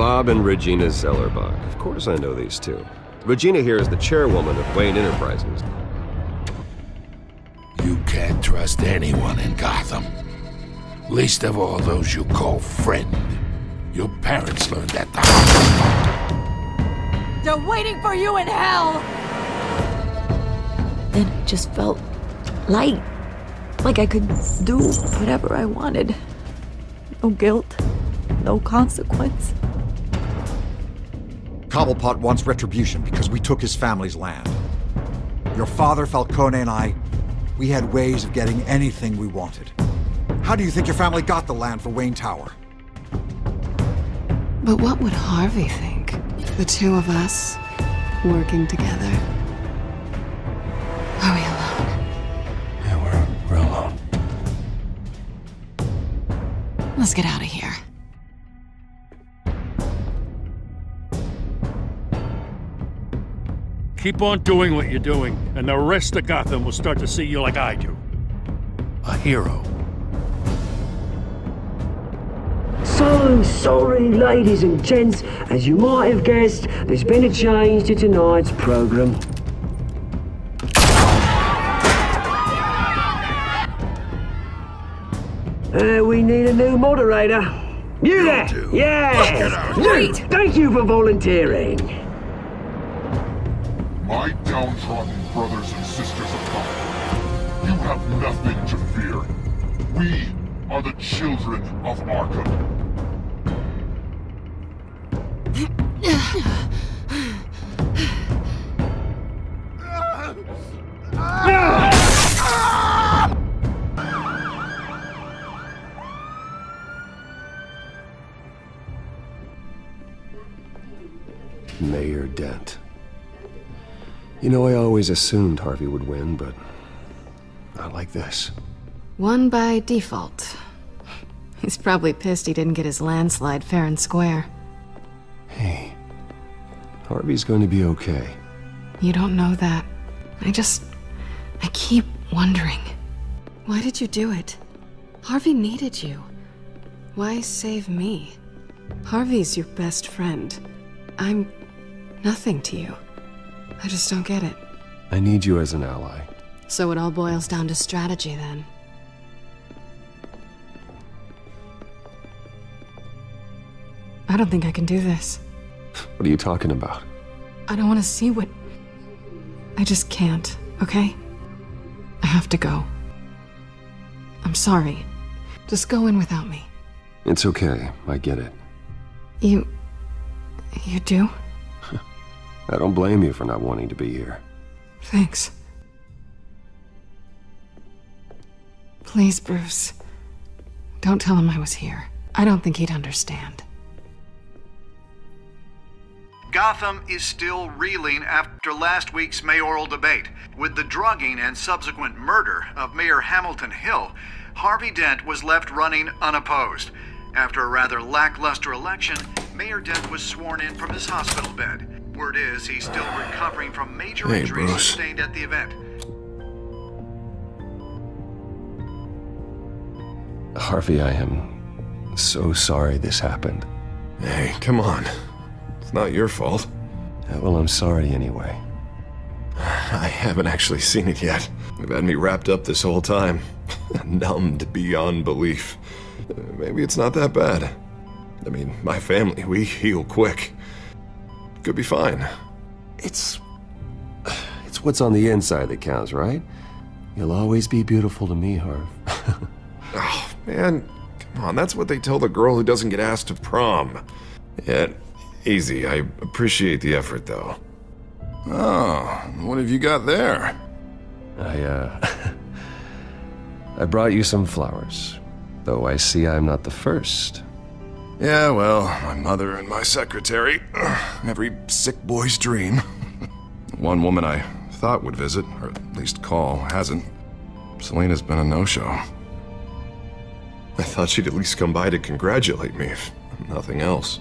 Bob and Regina Zellerbach. Of course I know these two. Regina here is the chairwoman of Wayne Enterprises. You can't trust anyone in Gotham. Least of all those you call friend. Your parents learned that the hard way. They're waiting for you in hell! Then it just felt light. Like I could do whatever I wanted. No guilt, no consequence. Cobblepot wants retribution because we took his family's land. Your father, Falcone, and I, we had ways of getting anything we wanted. How do you think your family got the land for Wayne Tower? But what would Harvey think? The two of us, working together. Are we alone? Yeah, we're alone. Let's get out of here. Keep on doing what you're doing, and the rest of Gotham will start to see you like I do. A hero. So sorry, ladies and gents. As you might have guessed, there's been a change to tonight's program. We need a new moderator. You there? Yes! Wait! Thank you for volunteering. My downtrodden brothers and sisters of Gotham, you have nothing to fear. We are the children of Arkham. Mayor Dent. You know, I always assumed Harvey would win, but not like this. Won by default. He's probably pissed he didn't get his landslide fair and square. Hey, Harvey's going to be okay. You don't know that. I keep wondering. Why did you do it? Harvey needed you. Why save me? Harvey's your best friend. I'm nothing to you. I just don't get it. I need you as an ally. So it all boils down to strategy, then. I don't think I can do this. What are you talking about? I don't want to see what... I just can't, okay? I have to go. I'm sorry. Just go in without me. It's okay. I get it. You do? I don't blame you for not wanting to be here. Thanks. Please, Bruce. Don't tell him I was here. I don't think he'd understand. Gotham is still reeling after last week's mayoral debate. With the drugging and subsequent murder of Mayor Hamilton Hill, Harvey Dent was left running unopposed. After a rather lackluster election, Mayor Dent was sworn in from his hospital bed. Word is he's still recovering from major injuries sustained at the event. Harvey, I am so sorry this happened. Hey, come on. It's not your fault. Well, I'm sorry anyway. I haven't actually seen it yet. They've had me wrapped up this whole time. Numbed beyond belief. Maybe it's not that bad. I mean, my family, we heal quick. Could be fine. It's what's on the inside that counts, right? You'll always be beautiful to me, Harv. Oh, man. Come on, that's what they tell the girl who doesn't get asked to prom. Yeah, easy. I appreciate the effort, though. Oh, what have you got there? I brought you some flowers. Though I see I'm not the first. Yeah, well, my mother and my secretary. Every sick boy's dream. One woman I thought would visit, or at least call, hasn't. Selena's been a no-show. I thought she'd at least come by to congratulate me, if nothing else.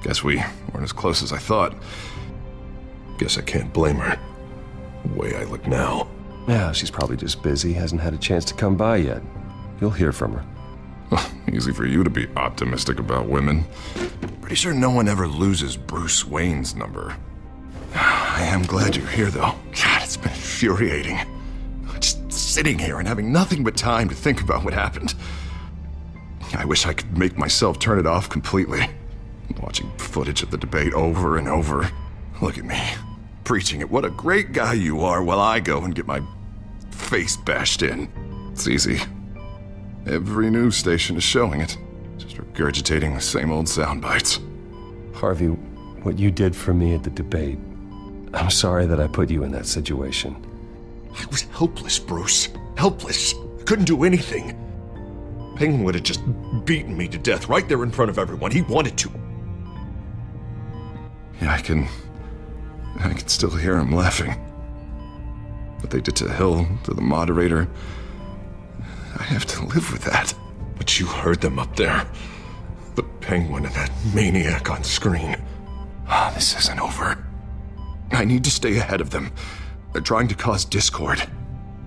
Guess we weren't as close as I thought. Guess I can't blame her. The way I look now. Yeah, she's probably just busy, hasn't had a chance to come by yet. You'll hear from her. Easy for you to be optimistic about women. Pretty sure no one ever loses Bruce Wayne's number. I am glad you're here, though. God, it's been infuriating. Just sitting here and having nothing but time to think about what happened. I wish I could make myself turn it off completely. Watching footage of the debate over and over. Look at me, preaching at what a great guy you are while I go and get my face bashed in. It's easy. Every news station is showing it. Just regurgitating the same old sound bites. Harvey, what you did for me at the debate, I'm sorry that I put you in that situation. I was helpless, Bruce. Helpless. Couldn't do anything. Penguin would have just beaten me to death right there in front of everyone. He wanted to. Yeah, I can still hear him laughing. What they did to Hill, to the moderator, I have to live with that. But you heard them up there. The Penguin and that maniac on screen. This isn't over. I need to stay ahead of them. They're trying to cause discord.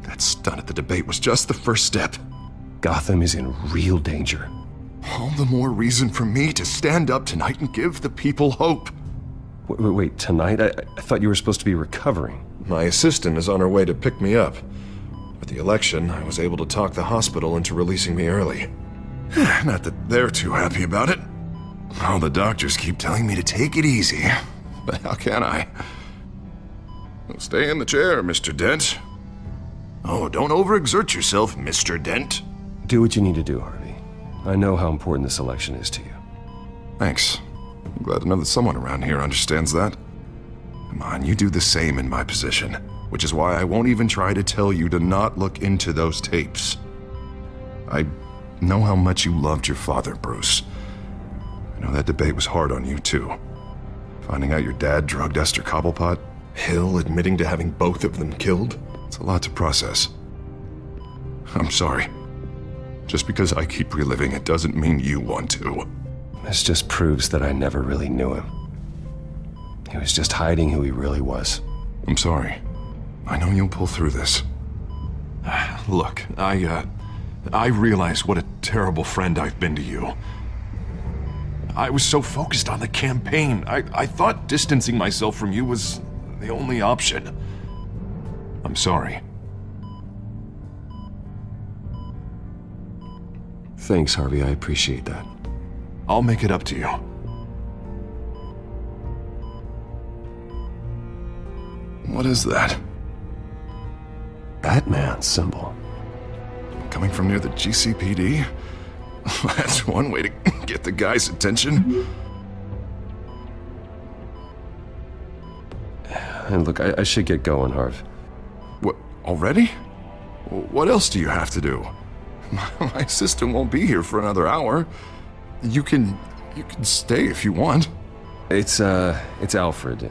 That stunt at the debate was just the first step. Gotham is in real danger. All the more reason for me to stand up tonight and give the people hope. Wait, tonight? I thought you were supposed to be recovering. My assistant is on her way to pick me up. With the election, I was able to talk the hospital into releasing me early. Not that they're too happy about it. All the doctors keep telling me to take it easy. But how can I? Well, stay in the chair, Mr. Dent. Oh, don't overexert yourself, Mr. Dent. Do what you need to do, Harvey. I know how important this election is to you. Thanks. I'm glad to know that someone around here understands that. Come on, you do the same in my position. Which is why I won't even try to tell you to not look into those tapes. I know how much you loved your father, Bruce. I know that debate was hard on you, too. Finding out your dad drugged Esther Cobblepot, Hill admitting to having both of them killed. It's a lot to process. I'm sorry. Just because I keep reliving it doesn't mean you want to. This just proves that I never really knew him. He was just hiding who he really was. I'm sorry. I know you'll pull through this. Look, I realize what a terrible friend I've been to you. I was so focused on the campaign. I thought distancing myself from you was the only option. I'm sorry. Thanks, Harvey. I appreciate that. I'll make it up to you. What is that? Batman symbol. Coming from near the GCPD? That's one way to get the guy's attention. And look, I should get going, Harv. What, already? What else do you have to do? My assistant won't be here for another hour. You can stay if you want. It's Alfred.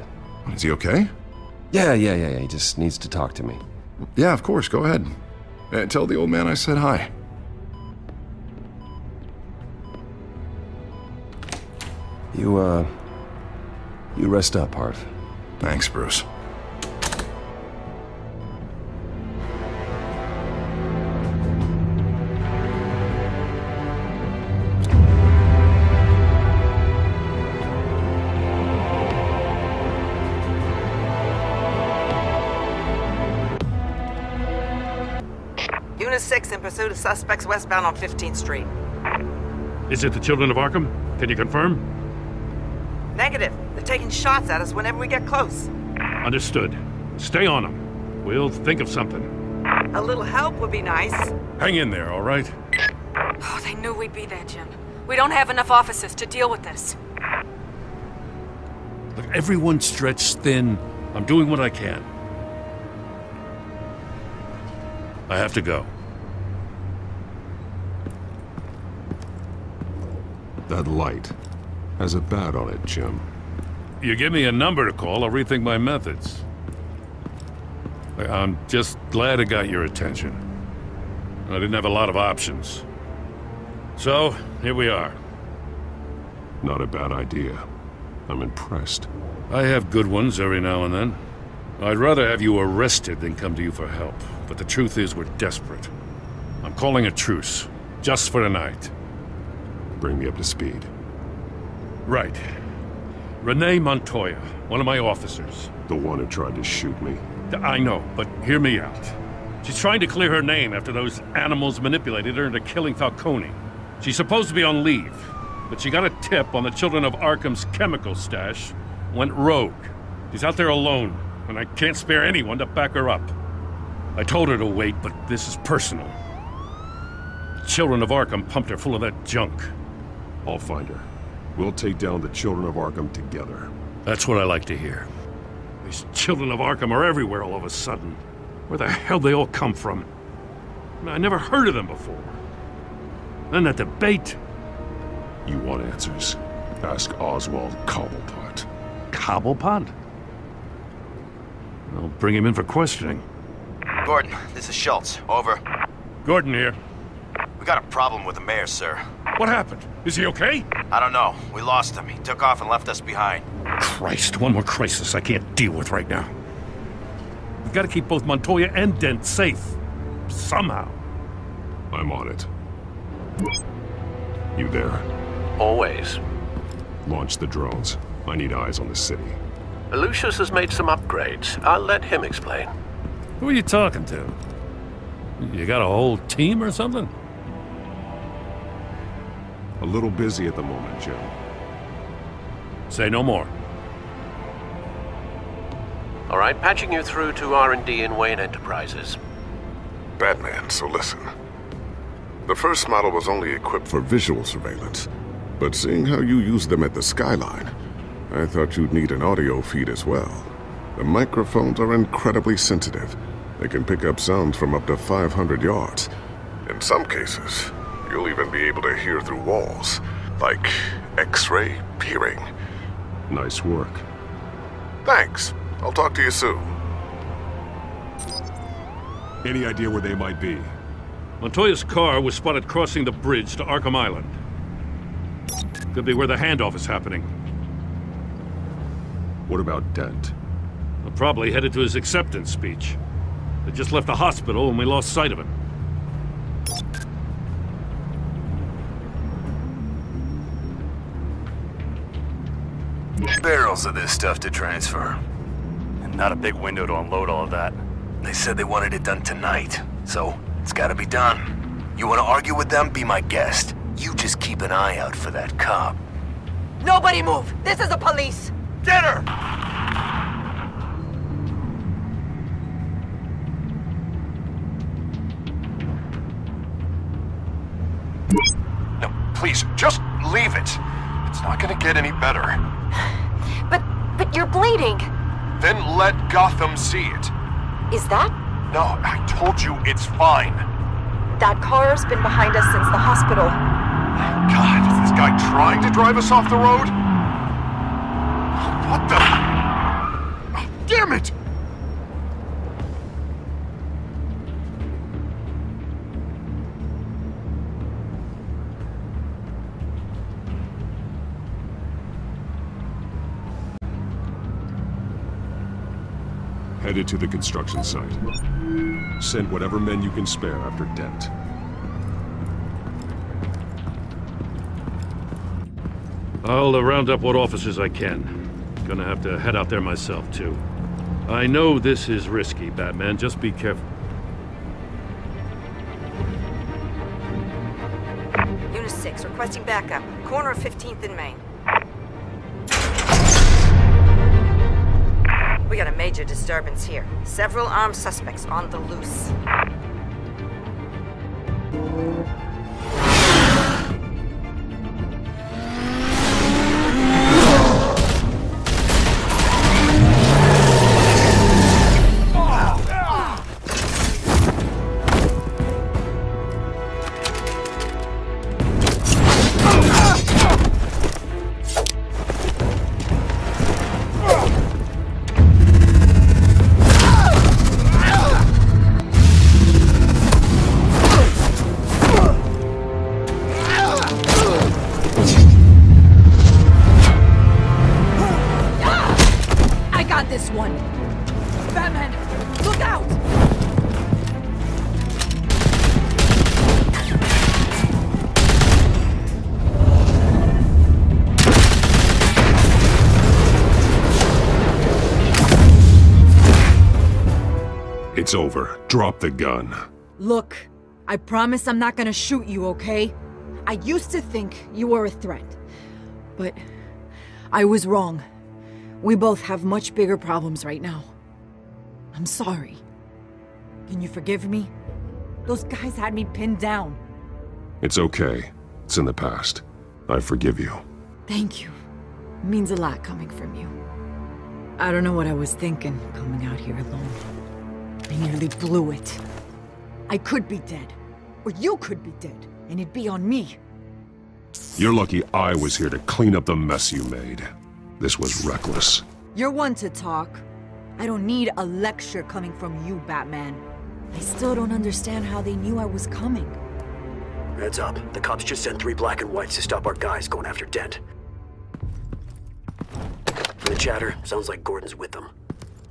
Is he okay? Yeah. He just needs to talk to me. Yeah, of course. Go ahead. Tell the old man I said hi. You rest up, Harv. Thanks, Bruce. Unit 6 in pursuit of suspects westbound on 15th Street. Is it the Children of Arkham? Can you confirm? Negative. They're taking shots at us whenever we get close. Understood. Stay on them. We'll think of something. A little help would be nice. Hang in there, all right? Oh, they knew we'd be there, Jim. We don't have enough officers to deal with this. Look, everyone's stretched thin. I'm doing what I can. I have to go. That light has a bat on it, Jim. You give me a number to call, I'll rethink my methods. I'm just glad it got your attention. I didn't have a lot of options. So, here we are. Not a bad idea. I'm impressed. I have good ones every now and then. I'd rather have you arrested than come to you for help. But the truth is, we're desperate. I'm calling a truce. Just for tonight. Bring me up to speed. Right. Renee Montoya, one of my officers. The one who tried to shoot me. I know, but hear me out. She's trying to clear her name after those animals manipulated her into killing Falcone. She's supposed to be on leave, but she got a tip on the Children of Arkham's chemical stash, went rogue. She's out there alone, and I can't spare anyone to back her up. I told her to wait, but this is personal. The Children of Arkham pumped her full of that junk. I'll find her. We'll take down the Children of Arkham together. That's what I like to hear. These Children of Arkham are everywhere all of a sudden. Where the hell they all come from? I never heard of them before. Then that debate. You want answers? Ask Oswald Cobblepot. Cobblepot? I'll bring him in for questioning. Gordon, this is Schultz. Over. Gordon here. We got a problem with the mayor, sir. What happened? Is he okay? I don't know. We lost him. He took off and left us behind. Christ, one more crisis I can't deal with right now. We've got to keep both Montoya and Dent safe. Somehow. I'm on it. You there? Always. Launch the drones. I need eyes on the city. Lucius has made some upgrades. I'll let him explain. Who are you talking to? You got a whole team or something? A little busy at the moment, Jim. Say no more. All right, patching you through to R&D in Wayne Enterprises. Batman, so listen. The first model was only equipped for visual surveillance, but seeing how you use them at the Skyline, I thought you'd need an audio feed as well. The microphones are incredibly sensitive. They can pick up sounds from up to 500 yards. In some cases, you'll even be able to hear through walls, like X-ray peering. Nice work. Thanks. I'll talk to you soon. Any idea where they might be? Montoya's car was spotted crossing the bridge to Arkham Island. Could be where the handoff is happening. What about Dent? Well, probably headed to his acceptance speech. They just left the hospital and we lost sight of him. Barrels of this stuff to transfer. And not a big window to unload all of that. They said they wanted it done tonight, so it's gotta be done. You wanna argue with them? Be my guest. You just keep an eye out for that cop. Nobody move! This is the police! Get her! No, please, just leave it. It's not gonna get any better. But you're bleeding. Then let Gotham see it. Is that? No, I told you it's fine. That car's been behind us since the hospital. God, is this guy trying to drive us off the road? What the? Damn it! Headed to the construction site. Send whatever men you can spare after Dent. I'll round up what officers I can. Gonna have to head out there myself, too. I know this is risky, Batman. Just be careful. Unit 6, requesting backup. Corner of 15th and Main. We got a major disturbance here. Several armed suspects on the loose. This one. Batman, look out! It's over. Drop the gun. Look, I promise I'm not gonna shoot you, okay? I used to think you were a threat, but I was wrong. We both have much bigger problems right now. I'm sorry. Can you forgive me? Those guys had me pinned down. It's okay. It's in the past. I forgive you. Thank you. It means a lot coming from you. I don't know what I was thinking, coming out here alone. I nearly blew it. I could be dead. Or you could be dead, and it'd be on me. You're lucky I was here to clean up the mess you made. This was reckless. You're one to talk. I don't need a lecture coming from you, Batman. I still don't understand how they knew I was coming. Heads up. The cops just sent 3 black and whites to stop our guys going after Dent. From the chatter, sounds like Gordon's with them.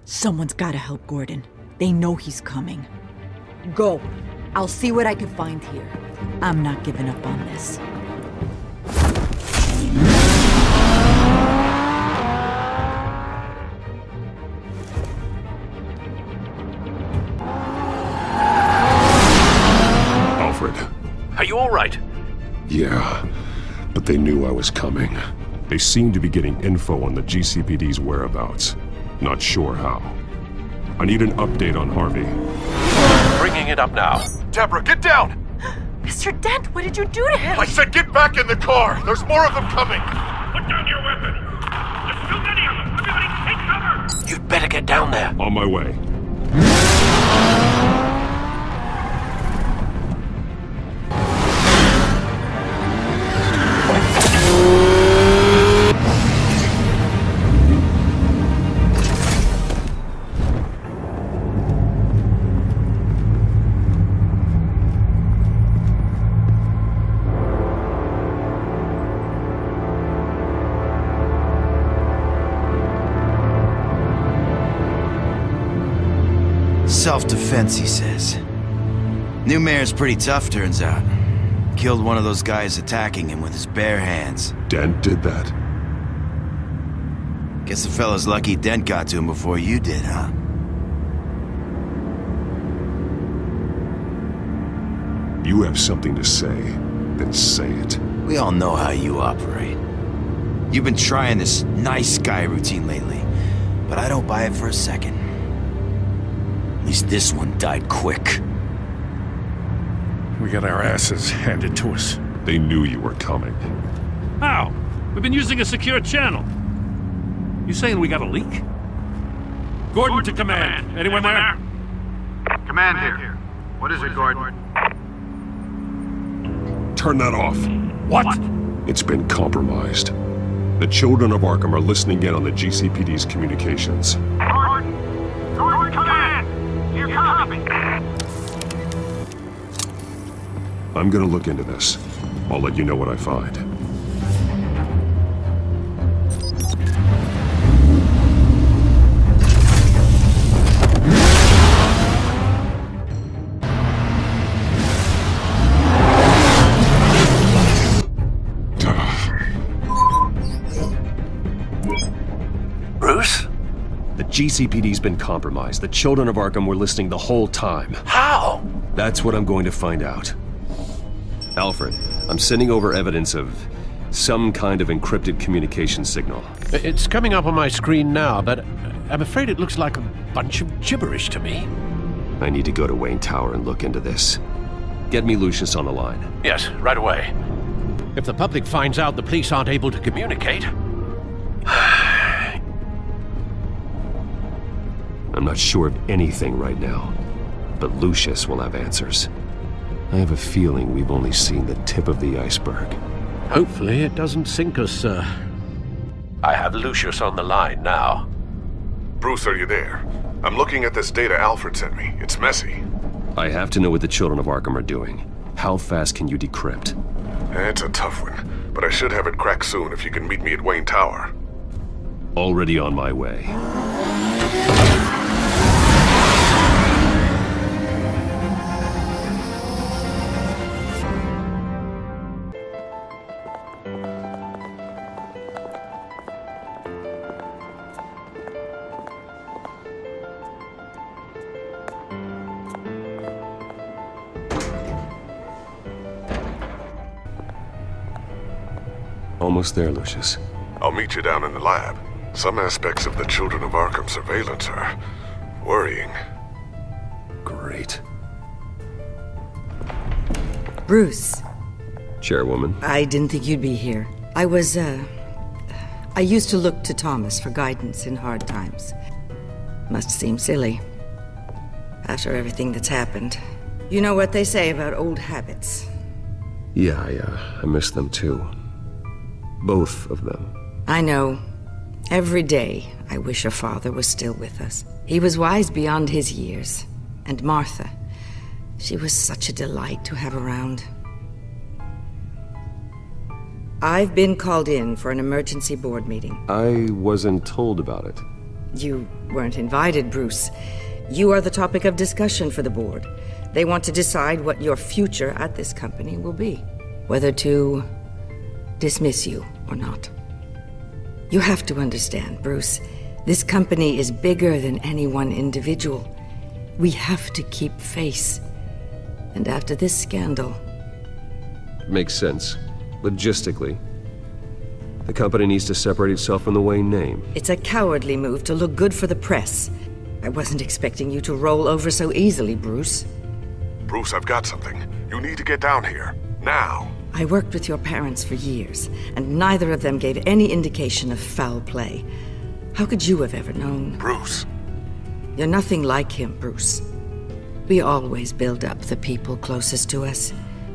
Someone's gotta help Gordon. They know he's coming. Go. I'll see what I can find here. I'm not giving up on this. Alfred. Are you all right? Yeah, but they knew I was coming. They seem to be getting info on the GCPD's whereabouts. Not sure how. I need an update on Harvey. Bringing it up now. Deborah, get down! Mr. Dent, what did you do to him? I said get back in the car! There's more of them coming! Put down your weapon! There's too many of them! Everybody take cover! You'd better get down there. On my way. Self-defense, he says. New mayor's pretty tough, turns out. Killed one of those guys attacking him with his bare hands. Dent did that? Guess the fella's lucky Dent got to him before you did, huh? You have something to say, then say it. We all know how you operate. You've been trying this nice guy routine lately, but I don't buy it for a second. At least this one died quick. We got our asses handed to us. They knew you were coming. How? We've been using a secure channel. You saying we got a leak? Gordon to command. Anyone there? Command here. What is it, Gordon? Turn that off. What? It's been compromised. The children of Arkham are listening in on the GCPD's communications. Gordon, command! You copy? I'm gonna look into this. I'll let you know what I find. Bruce? The GCPD's been compromised. The children of Arkham were listening the whole time. How? That's what I'm going to find out. Alfred, I'm sending over evidence of some kind of encrypted communication signal. It's coming up on my screen now, but I'm afraid it looks like a bunch of gibberish to me. I need to go to Wayne Tower and look into this. Get me Lucius on the line. Yes, right away. If the public finds out the police aren't able to communicate... I'm not sure of anything right now, but Lucius will have answers. I have a feeling we've only seen the tip of the iceberg. Hopefully it doesn't sink us, sir. I have Lucius on the line now. Bruce, are you there? I'm looking at this data Alfred sent me. It's messy. I have to know what the children of Arkham are doing. How fast can you decrypt? It's a tough one, but I should have it cracked soon if you can meet me at Wayne Tower. Already on my way. Almost there, Lucius. I'll meet you down in the lab. Some aspects of the Children of Arkham surveillance are worrying. Great. Bruce. Chairwoman. I didn't think you'd be here. I used to look to Thomas for guidance in hard times. Must seem silly. After everything that's happened. You know what they say about old habits. Yeah, I miss them too. Both of them. I know. Every day, I wish your father was still with us. He was wise beyond his years. And Martha, she was such a delight to have around. I've been called in for an emergency board meeting. I wasn't told about it. You weren't invited, Bruce. You are the topic of discussion for the board. They want to decide what your future at this company will be. Whether to dismiss you or not. You have to understand, Bruce. This company is bigger than any one individual. We have to keep face. And after this scandal... Makes sense. Logistically. The company needs to separate itself from the Wayne name. It's a cowardly move to look good for the press. I wasn't expecting you to roll over so easily, Bruce. Bruce, I've got something. You need to get down here. Now. I worked with your parents for years, and neither of them gave any indication of foul play. How could you have ever known? Bruce. You're nothing like him, Bruce. We always build up the people closest to us.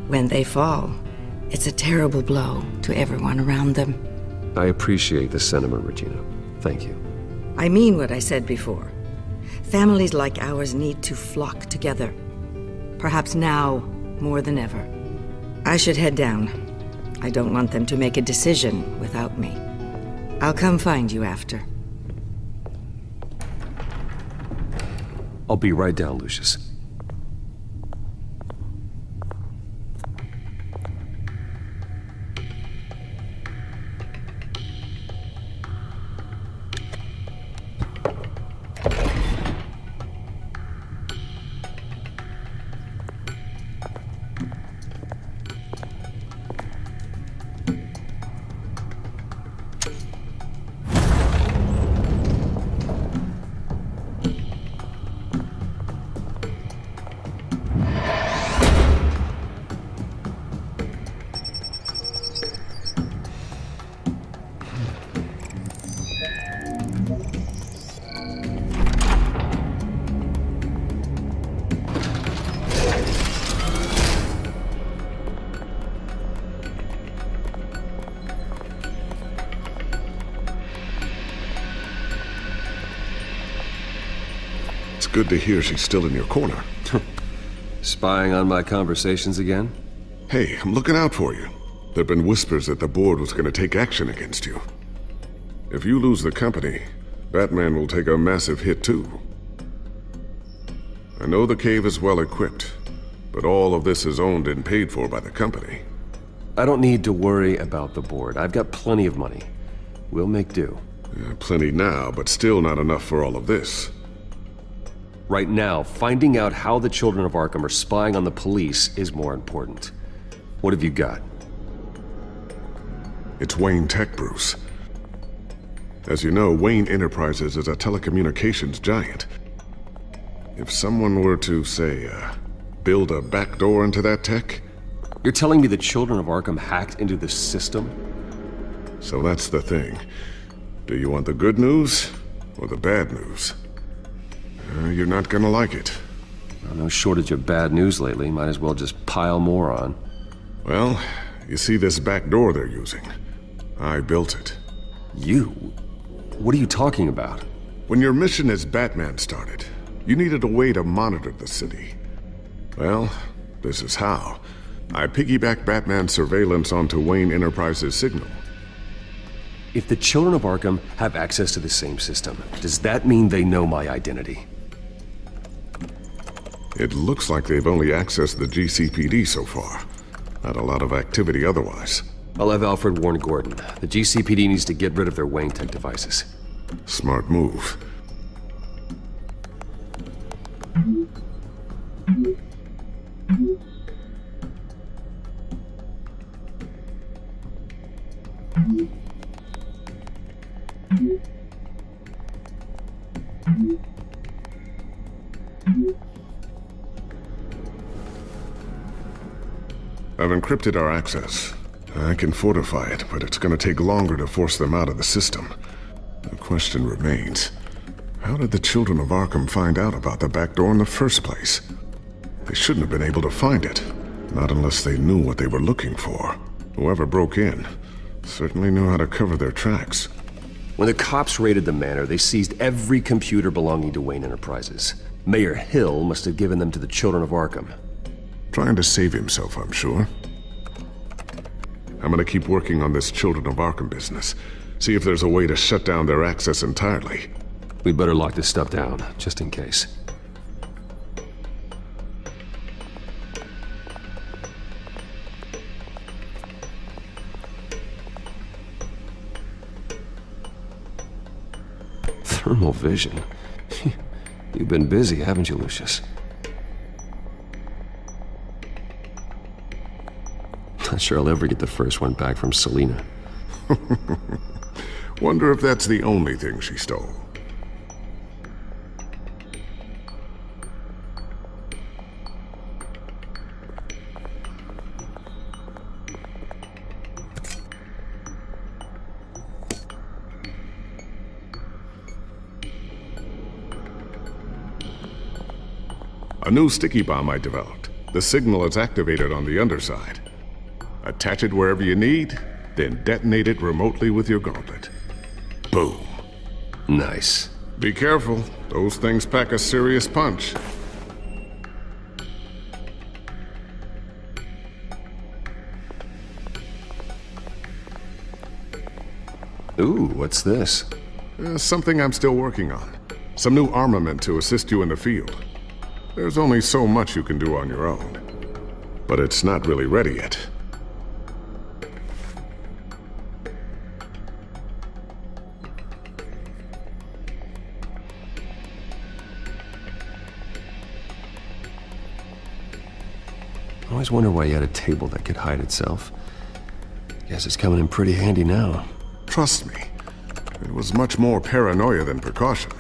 When they fall, it's a terrible blow to everyone around them. I appreciate the sentiment, Regina. Thank you. I mean what I said before. Families like ours need to flock together. Perhaps now more than ever. I should head down. I don't want them to make a decision without me. I'll come find you after. I'll be right down, Lucius. Good to hear she's still in your corner. Spying on my conversations again? Hey, I'm looking out for you. There've been whispers that the board was going to take action against you. If you lose the company, Batman will take a massive hit too. I know the cave is well equipped, but all of this is owned and paid for by the company. I don't need to worry about the board. I've got plenty of money. We'll make do. Plenty now, but still not enough for all of this. Right now, finding out how the Children of Arkham are spying on the police is more important. What have you got? It's Wayne Tech, Bruce. As you know, Wayne Enterprises is a telecommunications giant. If someone were to, say, build a backdoor into that tech... You're telling me the Children of Arkham hacked into the system? So that's the thing. Do you want the good news or the bad news? You're not gonna like it. Well, no shortage of bad news lately. Might as well just pile more on. Well, you see this back door they're using? I built it. You? What are you talking about? When your mission as Batman started, you needed a way to monitor the city. Well, this is how. I piggybacked Batman's surveillance onto Wayne Enterprises' signal. If the Children of Arkham have access to the same system, does that mean they know my identity? It looks like they've only accessed the GCPD so far. Not a lot of activity otherwise. I'll have Alfred warn Gordon. The GCPD needs to get rid of their Wayne Tech devices. Smart move. I've encrypted our access. I can fortify it, but it's gonna take longer to force them out of the system. The question remains, how did the children of Arkham find out about the back door in the first place? They shouldn't have been able to find it, not unless they knew what they were looking for. Whoever broke in certainly knew how to cover their tracks. When the cops raided the manor, they seized every computer belonging to Wayne Enterprises. Mayor Hill must have given them to the children of Arkham. Trying to save himself, I'm sure. I'm gonna keep working on this Children of Arkham business. See if there's a way to shut down their access entirely. We'd better lock this stuff down, just in case. Thermal vision? You've been busy, haven't you, Lucius? Not sure I'll ever get the first one back from Selina. Wonder if that's the only thing she stole. A new sticky bomb I developed. The signal is activated on the underside. Attach it wherever you need, then detonate it remotely with your gauntlet. Boom. Nice. Be careful. Those things pack a serious punch. Ooh, what's this? Something I'm still working on. Some new armament to assist you in the field. There's only so much you can do on your own. But it's not really ready yet. I always wonder why you had a table that could hide itself. Guess it's coming in pretty handy now. Trust me, it was much more paranoia than precaution.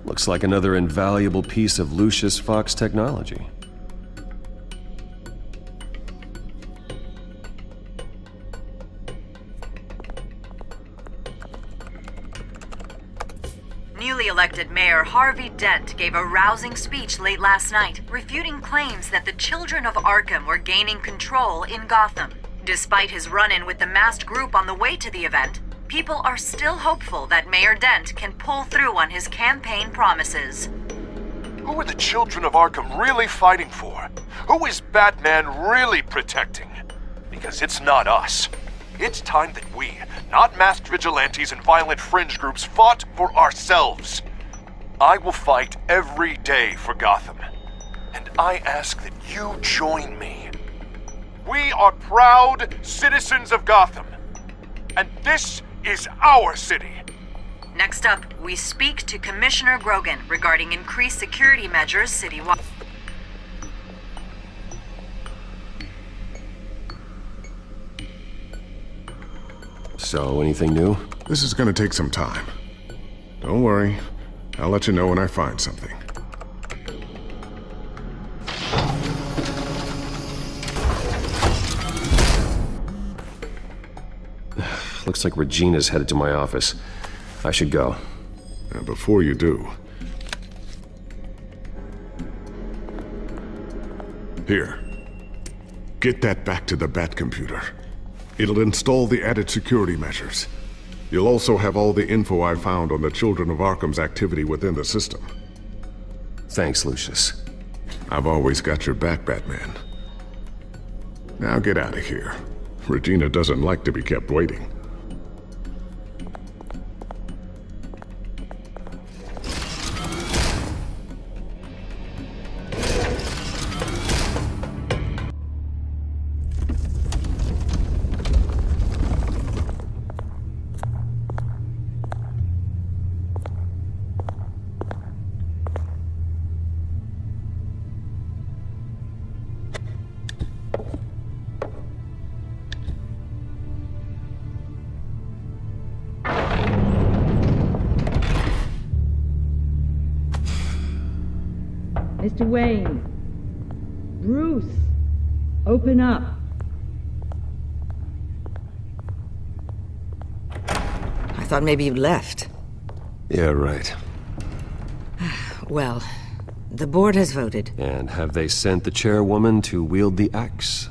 Looks like another invaluable piece of Lucius Fox technology. Newly elected Mayor Harvey Dent gave a rousing speech late last night, refuting claims that the children of Arkham were gaining control in Gotham. Despite his run-in with the masked group on the way to the event, people are still hopeful that Mayor Dent can pull through on his campaign promises. Who are the children of Arkham really fighting for? Who is Batman really protecting? Because it's not us. It's time that we, not masked vigilantes and violent fringe groups, fought for ourselves. I will fight every day for Gotham. And I ask that you join me. We are proud citizens of Gotham. And this is our city. Next up, we speak to Commissioner Grogan regarding increased security measures citywide. So, anything new? This is gonna take some time. Don't worry, I'll let you know when I find something. Looks like Regina's headed to my office. I should go. And before you do... Here. Get that back to the Bat computer. It'll install the added security measures. You'll also have all the info I found on the Children of Arkham's activity within the system. Thanks, Lucius. I've always got your back, Batman. Now get out of here. Regina doesn't like to be kept waiting. Mr. Wayne. Bruce, open up. I thought maybe you left. Yeah, right. Well, the board has voted. And have they sent the chairwoman to wield the axe?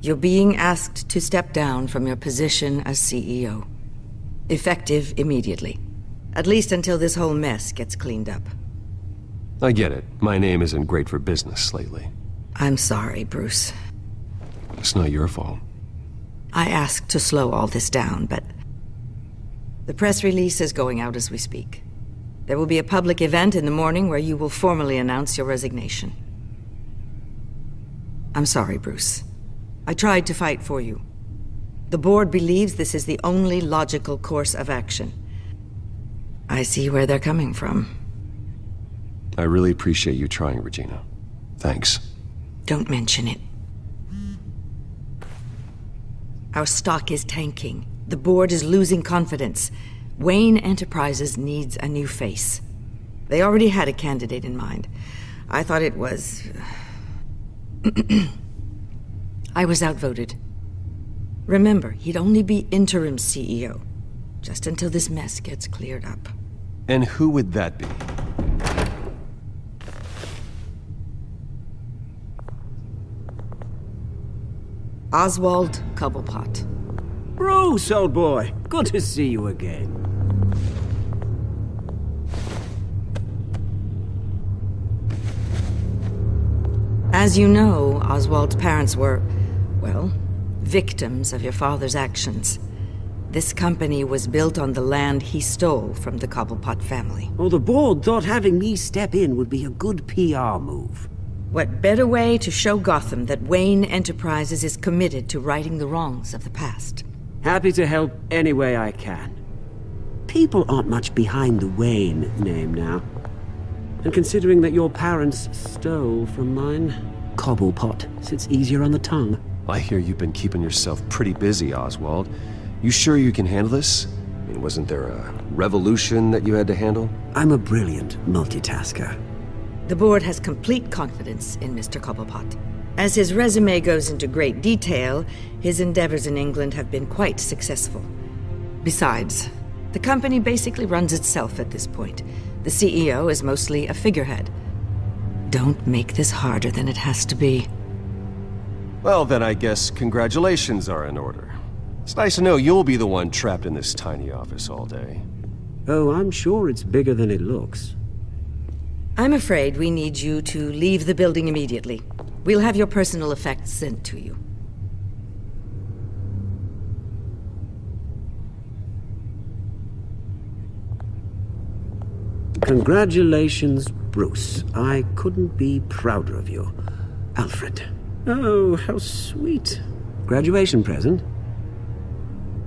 You're being asked to step down from your position as CEO. Effective immediately. At least until this whole mess gets cleaned up. I get it. My name isn't great for business lately. I'm sorry, Bruce. It's not your fault. I asked to slow all this down, but the press release is going out as we speak. There will be a public event in the morning where you will formally announce your resignation. I'm sorry, Bruce. I tried to fight for you. The board believes this is the only logical course of action. I see where they're coming from. I really appreciate you trying, Regina. Thanks. Don't mention it. Our stock is tanking. The board is losing confidence. Wayne Enterprises needs a new face. They already had a candidate in mind. I thought it was... I was outvoted. Remember, he'd only be interim CEO, just until this mess gets cleared up. And who would that be? Oswald Cobblepot. Bruce, old boy. Good to see you again. As you know, Oswald's parents were, well, victims of your father's actions. This company was built on the land he stole from the Cobblepot family. Well, the board thought having me step in would be a good PR move. What better way to show Gotham that Wayne Enterprises is committed to righting the wrongs of the past? Happy to help any way I can. People aren't much behind the Wayne name now. And considering that your parents stole from mine, Cobblepot sits easier on the tongue. I hear you've been keeping yourself pretty busy, Oswald. You sure you can handle this? I mean, wasn't there a revolution that you had to handle? I'm a brilliant multitasker. The board has complete confidence in Mr. Cobblepot. As his resume goes into great detail, his endeavors in England have been quite successful. Besides, the company basically runs itself at this point. The CEO is mostly a figurehead. Don't make this harder than it has to be. Well, then I guess congratulations are in order. It's nice to know you'll be the one trapped in this tiny office all day. Oh, I'm sure it's bigger than it looks. I'm afraid we need you to leave the building immediately. We'll have your personal effects sent to you. Congratulations, Bruce. I couldn't be prouder of you. Alfred. Oh, how sweet. Graduation present?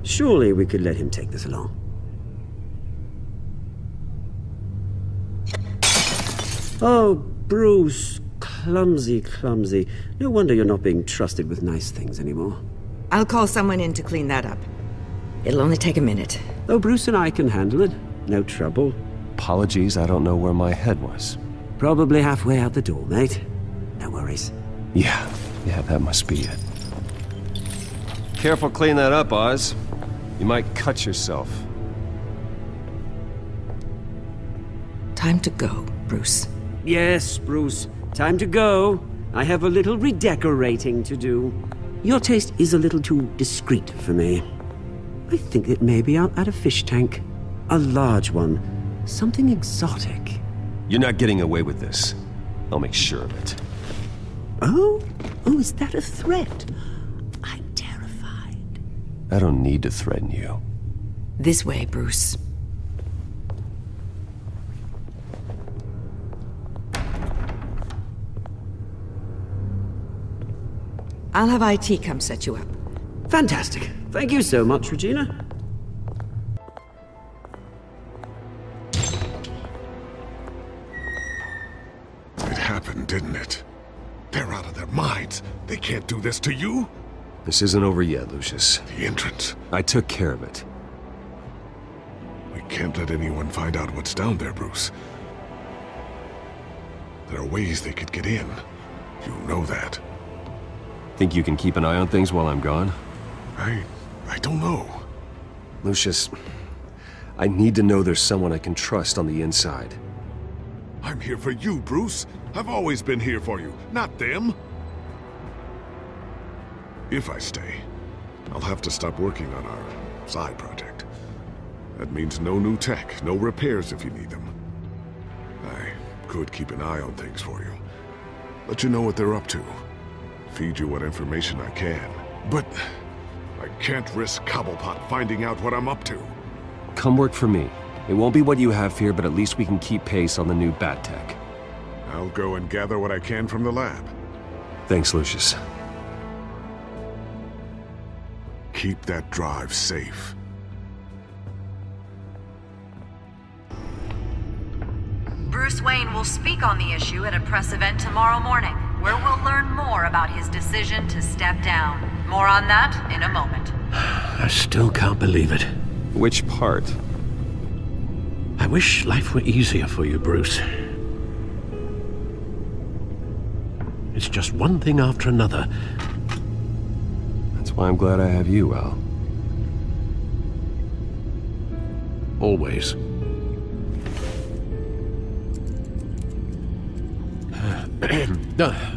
Surely we could let him take this along. Oh, Bruce. Clumsy, clumsy. No wonder you're not being trusted with nice things anymore. I'll call someone in to clean that up. It'll only take a minute. Oh, Bruce and I can handle it. No trouble. Apologies, I don't know where my head was. Probably halfway out the door, mate. No worries. Yeah, that must be it. Careful clean that up, Oz. You might cut yourself. Time to go, Bruce. Yes, Bruce. Time to go. I have a little redecorating to do. Your taste is a little too discreet for me. I think that maybe I'll add a fish tank. A large one. Something exotic. You're not getting away with this. I'll make sure of it. Oh? Oh, is that a threat? I'm terrified. I don't need to threaten you. This way, Bruce. I'll have IT come set you up. Fantastic. Thank you so much, Regina. It happened, didn't it? They're out of their minds. They can't do this to you? This isn't over yet, Lucius. The entrance. I took care of it. We can't let anyone find out what's down there, Bruce. There are ways they could get in. You know that. Think you can keep an eye on things while I'm gone? I don't know. Lucius, I need to know there's someone I can trust on the inside. I'm here for you, Bruce. I've always been here for you, not them. If I stay, I'll have to stop working on our side project. That means no new tech, no repairs if you need them. I could keep an eye on things for you. Let you know what they're up to. Feed you what information I can. But I can't risk Cobblepot finding out what I'm up to. Come work for me. It won't be what you have here, but at least we can keep pace on the new bat tech. I'll go and gather what I can from the lab. Thanks, Lucius. Keep that drive safe. Bruce Wayne will speak on the issue at a press event tomorrow morning, where we'll learn more about his decision to step down. More on that in a moment. I still can't believe it. Which part? I wish life were easier for you, Bruce. It's just one thing after another. That's why I'm glad I have you, Al. Always.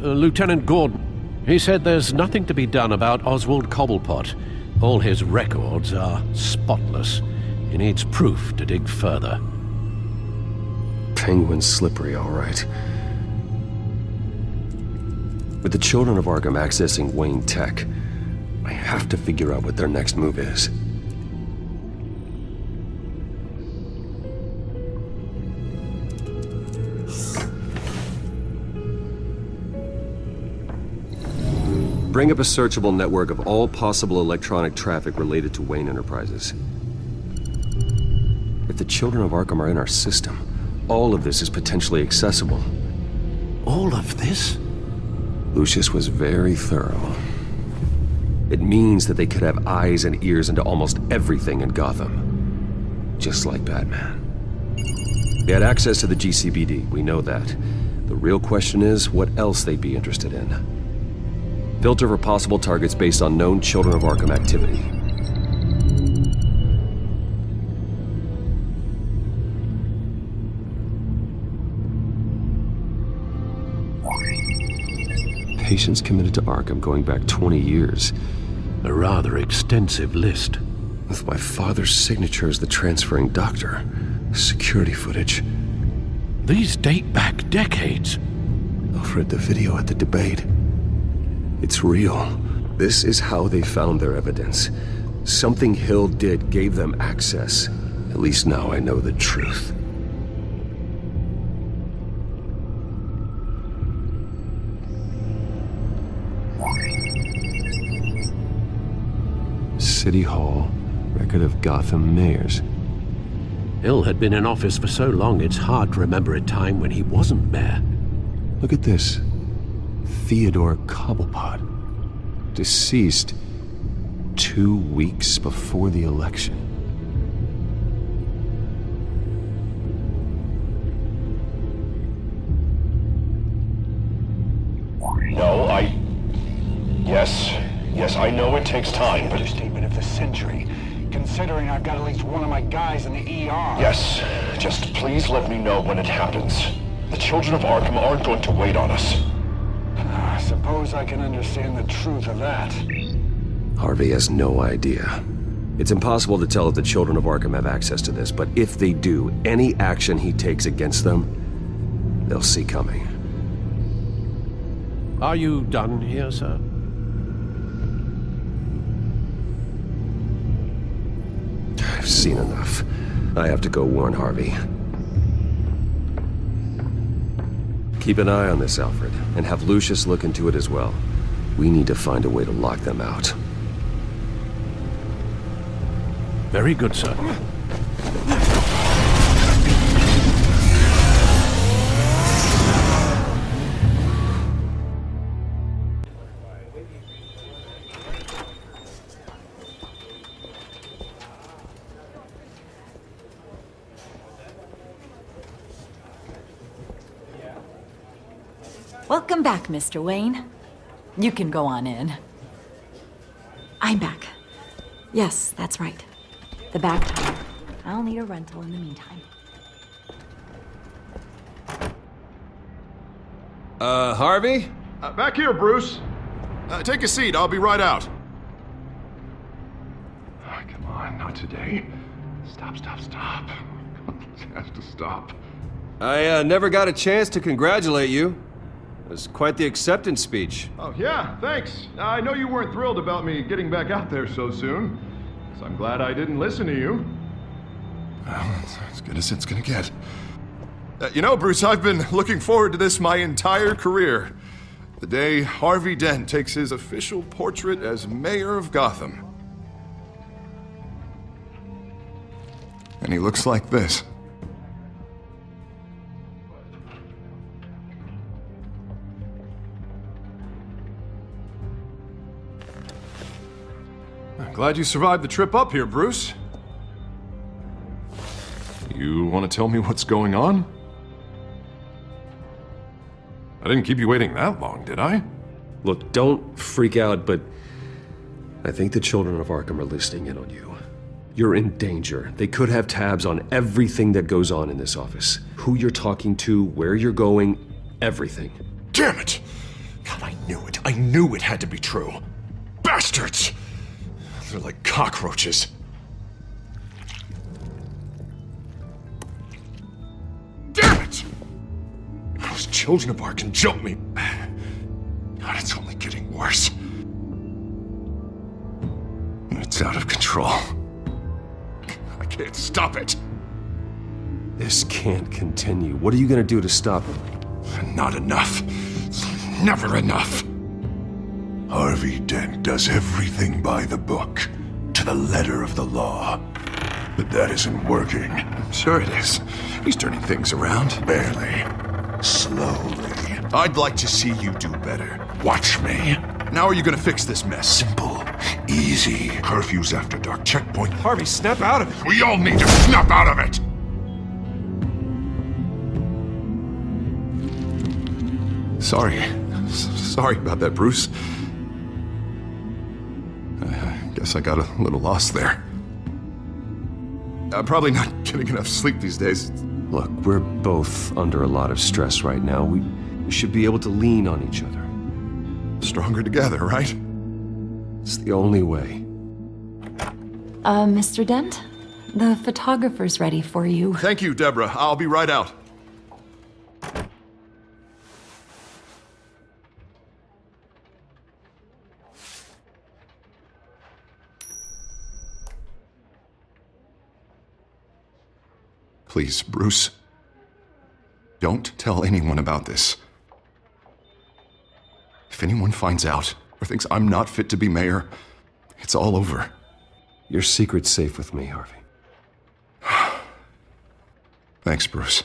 Lieutenant Gordon. He said there's nothing to be done about Oswald Cobblepot. All his records are spotless. He needs proof to dig further. Penguin's slippery, all right. With the children of Arkham accessing Wayne Tech, I have to figure out what their next move is. Bring up a searchable network of all possible electronic traffic related to Wayne Enterprises. If the children of Arkham are in our system, all of this is potentially accessible. All of this? Lucius was very thorough. It means that they could have eyes and ears into almost everything in Gotham. Just like Batman. They had access to the GCPD, we know that. The real question is what else they'd be interested in. Filter for possible targets based on known Children of Arkham activity. Patients committed to Arkham going back 20 years. A rather extensive list. With my father's signature as the transferring doctor. Security footage. These date back decades. I've read the video at the debate. It's real. This is how they found their evidence. Something Hill did gave them access. At least now I know the truth. City Hall, record of Gotham mayors. Hill had been in office for so long it's hard to remember a time when he wasn't mayor. Look at this. Theodore Cobblepot. Deceased 2 weeks before the election. No, Yes, I know it takes time, but... Understatement of the century, considering I've got at least one of my guys in the ER. Yes, just please let me know when it happens. The children of Arkham aren't going to wait on us. I suppose I can understand the truth of that. Harvey has no idea. It's impossible to tell if the children of Arkham have access to this, but if they do, any action he takes against them, they'll see coming. Are you done here, sir? I've seen enough. I have to go warn Harvey. Keep an eye on this, Alfred, and have Lucius look into it as well. We need to find a way to lock them out. Very good, sir. Welcome back, Mr. Wayne. You can go on in. I'm back. Yes, that's right. The back tire. I'll need a rental in the meantime. Harvey? Back here, Bruce. Take a seat, I'll be right out. Oh, come on, not today. Stop. It has to stop. I never got a chance to congratulate you. It was quite the acceptance speech. Oh, yeah, thanks. I know you weren't thrilled about me getting back out there so soon, so I'm glad I didn't listen to you. Well, it's as good as it's gonna get. You know, Bruce, I've been looking forward to this my entire career. The day Harvey Dent takes his official portrait as mayor of Gotham. And he looks like this. I'm glad you survived the trip up here, Bruce. You want to tell me what's going on? I didn't keep you waiting that long, did I? Look, don't freak out, but I think the children of Arkham are listening in on you. You're in danger. They could have tabs on everything that goes on in this office. Who you're talking to, where you're going, everything. Damn it! God, I knew it. I knew it had to be true. Bastards! They're like cockroaches. Damn it! Those children of Arkham jumped me. God, it's only getting worse. It's out of control. I can't stop it. This can't continue. What are you gonna do to stop it? Not enough. Never enough. Harvey Dent does everything by the book, to the letter of the law. But that isn't working. Sure it is. He's turning things around. Barely. Slowly. I'd like to see you do better. Watch me. Now are you gonna fix this mess? Simple. Easy. Curfews after dark. Checkpoint. Harvey, snap out of it. We all need to snap out of it! Sorry about that, Bruce. I guess I got a little lost there. I'm probably not getting enough sleep these days. Look, we're both under a lot of stress right now. We should be able to lean on each other. Stronger together, right? It's the only way. Mr. Dent? The photographer's ready for you. Thank you, Deborah. I'll be right out. Please, Bruce. Don't tell anyone about this. If anyone finds out or thinks I'm not fit to be mayor, it's all over. Your secret's safe with me, Harvey. Thanks, Bruce.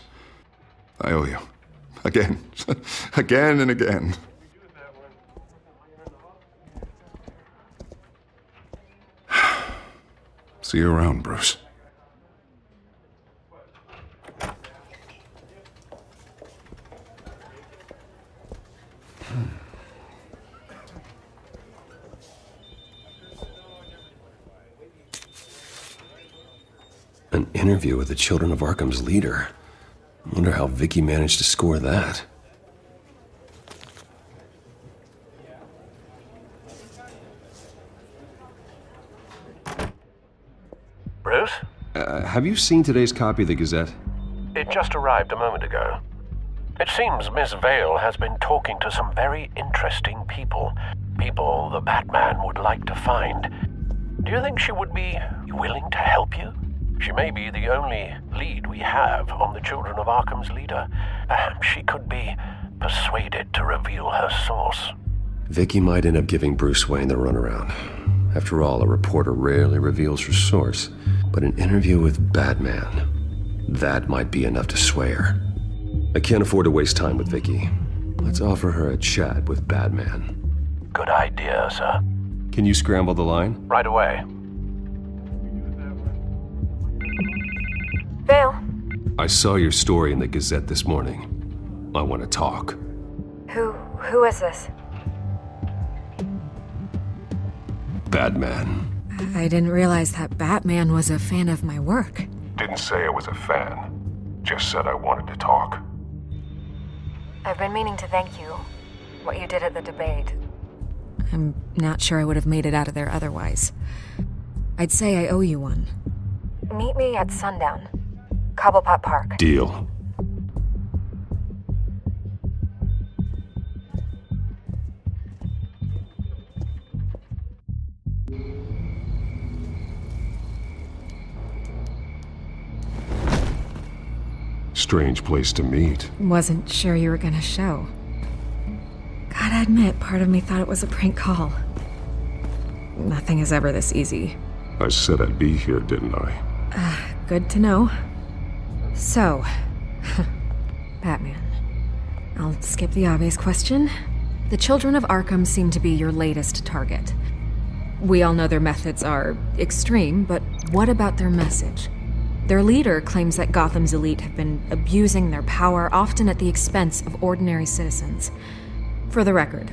I owe you. Again. Again and again. See you around, Bruce. An interview with the Children of Arkham's leader. I wonder how Vicky managed to score that. Bruce? Have you seen today's copy of the Gazette? It just arrived a moment ago. It seems Miss Vale has been talking to some very interesting people. People the Batman would like to find. Do you think she would be willing to help you? She may be the only lead we have on the Children of Arkham's leader. Perhaps she could be persuaded to reveal her source. Vicky might end up giving Bruce Wayne the runaround. After all, a reporter rarely reveals her source. But an interview with Batman, that might be enough to sway her. I can't afford to waste time with Vicky. Let's offer her a chat with Batman. Good idea, sir. Can you scramble the line? Right away. Vale. I saw your story in the Gazette this morning. I want to talk. Who is this? Batman. I didn't realize that Batman was a fan of my work. Didn't say I was a fan. Just said I wanted to talk. I've been meaning to thank you. What you did at the debate. I'm not sure I would have made it out of there otherwise. I'd say I owe you one. Meet me at sundown. Cobblepot Park. Deal. Strange place to meet. Wasn't sure you were gonna show. Gotta admit, part of me thought it was a prank call. Nothing is ever this easy. I said I'd be here, didn't I? Good to know. So, Batman. I'll skip the obvious question. The children of Arkham seem to be your latest target. We all know their methods are extreme, but what about their message? Their leader claims that Gotham's elite have been abusing their power, often at the expense of ordinary citizens. For the record,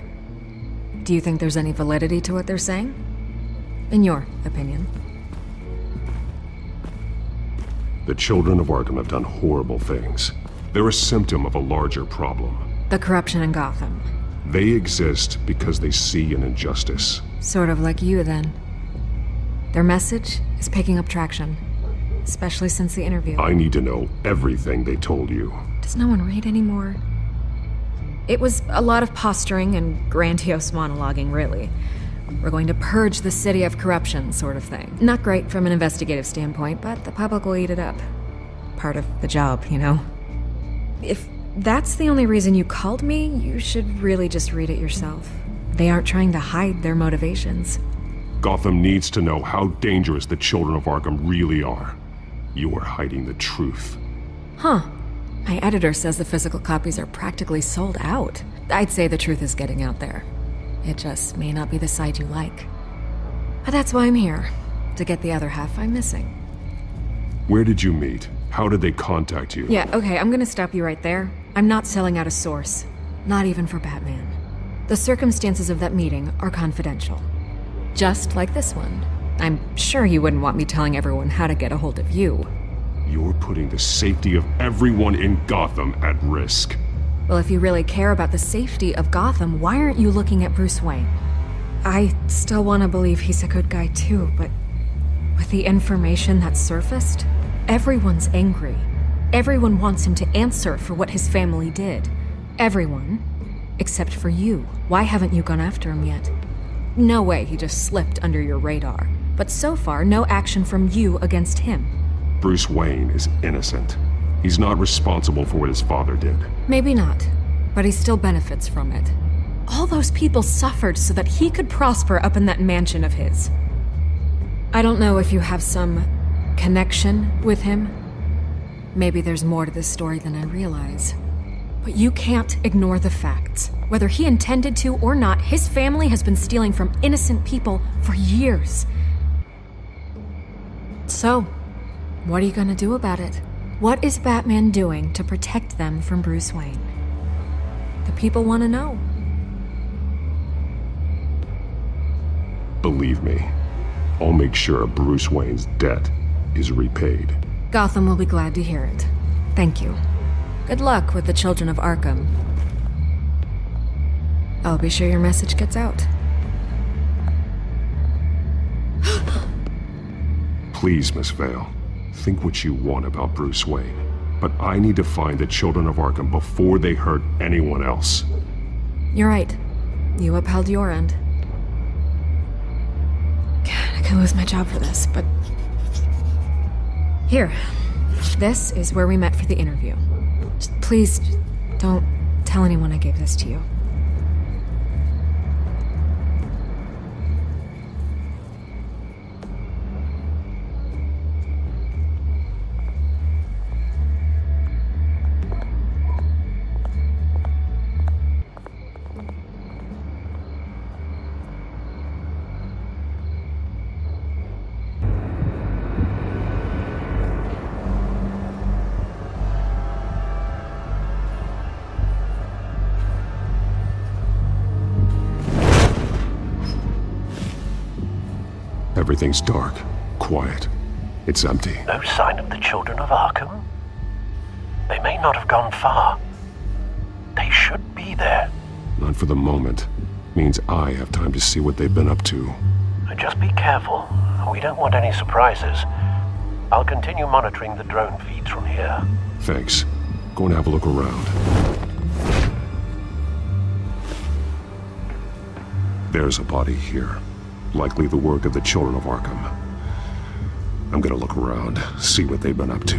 do you think there's any validity to what they're saying? In your opinion? The children of Arkham have done horrible things. They're a symptom of a larger problem. The corruption in Gotham. They exist because they see an injustice. Sort of like you, then. Their message is picking up traction. Especially since the interview. I need to know everything they told you. Does no one read anymore? It was a lot of posturing and grandiose monologuing, really. We're going to purge the city of corruption, sort of thing. Not great from an investigative standpoint, but the public will eat it up. Part of the job, you know? If that's the only reason you called me, you should really just read it yourself. They aren't trying to hide their motivations. Gotham needs to know how dangerous the children of Arkham really are. You are hiding the truth. Huh. My editor says the physical copies are practically sold out. I'd say the truth is getting out there. It just may not be the side you like. But that's why I'm here. To get the other half I'm missing. Where did you meet? How did they contact you? Yeah, okay, I'm gonna stop you right there. I'm not selling out a source. Not even for Batman. The circumstances of that meeting are confidential. Just like this one. I'm sure you wouldn't want me telling everyone how to get a hold of you. You're putting the safety of everyone in Gotham at risk. Well, if you really care about the safety of Gotham, why aren't you looking at Bruce Wayne? I still want to believe he's a good guy too, but with the information that surfaced, everyone's angry. Everyone wants him to answer for what his family did. Everyone, except for you. Why haven't you gone after him yet? No way he just slipped under your radar. But so far, no action from you against him. Bruce Wayne is innocent. He's not responsible for what his father did. Maybe not, but he still benefits from it. All those people suffered so that he could prosper up in that mansion of his. I don't know if you have some connection with him. Maybe there's more to this story than I realize. But you can't ignore the facts. Whether he intended to or not, his family has been stealing from innocent people for years. So, what are you gonna do about it? What is Batman doing to protect them from Bruce Wayne? The people want to know. Believe me, I'll make sure Bruce Wayne's debt is repaid. Gotham will be glad to hear it. Thank you. Good luck with the children of Arkham. I'll be sure your message gets out. Please, Miss Vale, think what you want about Bruce Wayne. But I need to find the children of Arkham before they hurt anyone else. You're right. You upheld your end. God, I could lose my job for this, but... Here. This is where we met for the interview. Just please, don't tell anyone I gave this to you. Everything's dark, quiet. It's empty. No sign of the children of Arkham? They may not have gone far. They should be there. Not for the moment. Means I have time to see what they've been up to. Just be careful. We don't want any surprises. I'll continue monitoring the drone feeds from here. Thanks. Go and have a look around. There's a body here. Likely the work of the children of Arkham. I'm gonna look around, see what they've been up to.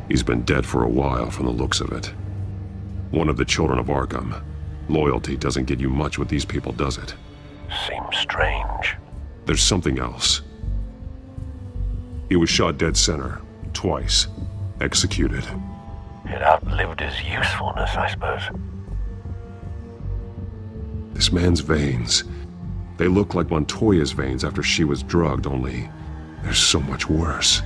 He's been dead for a while from the looks of it. One of the children of Arkham. Loyalty doesn't get you much with these people, does it? Seems strange. There's something else. He was shot dead center, twice. Executed. It outlived his usefulness, I suppose. This man's veins. They look like Montoya's veins after she was drugged, only they're so much worse.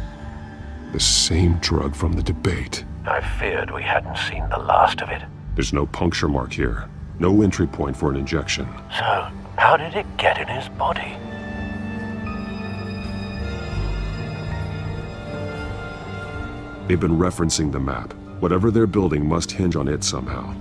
The same drug from the debate. I feared we hadn't seen the last of it. There's no puncture mark here. No entry point for an injection. So, how did it get in his body? They've been referencing the map. Whatever they're building must hinge on it somehow.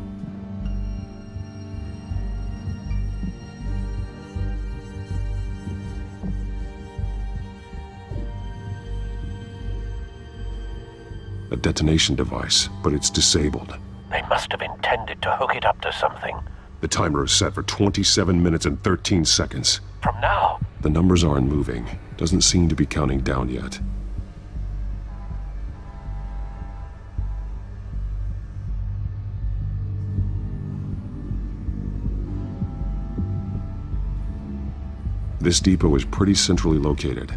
A detonation device, but it's disabled. They must have intended to hook it up to something. The timer is set for 27 minutes and 13 seconds. From now? The numbers aren't moving. Doesn't seem to be counting down yet. This depot is pretty centrally located.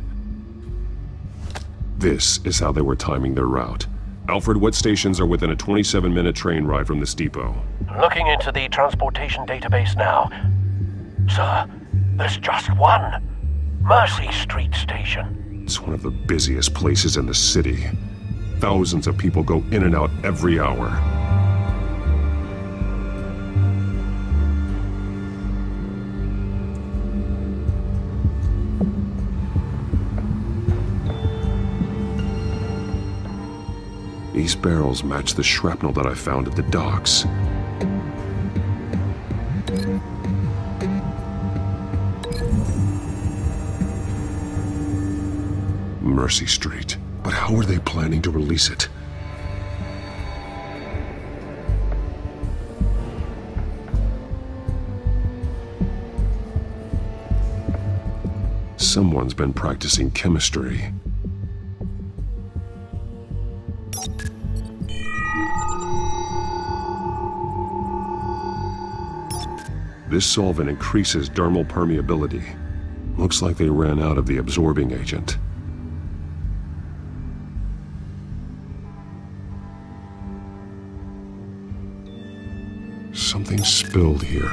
This is how they were timing their route. Alfred, what stations are within a 27-minute train ride from this depot? Looking into the transportation database now. Sir, there's just one. Mercy Street Station. It's one of the busiest places in the city. Thousands of people go in and out every hour. These barrels match the shrapnel that I found at the docks. Mercy Street. But how are they planning to release it? Someone's been practicing chemistry. This solvent increases dermal permeability. Looks like they ran out of the absorbing agent. Something spilled here.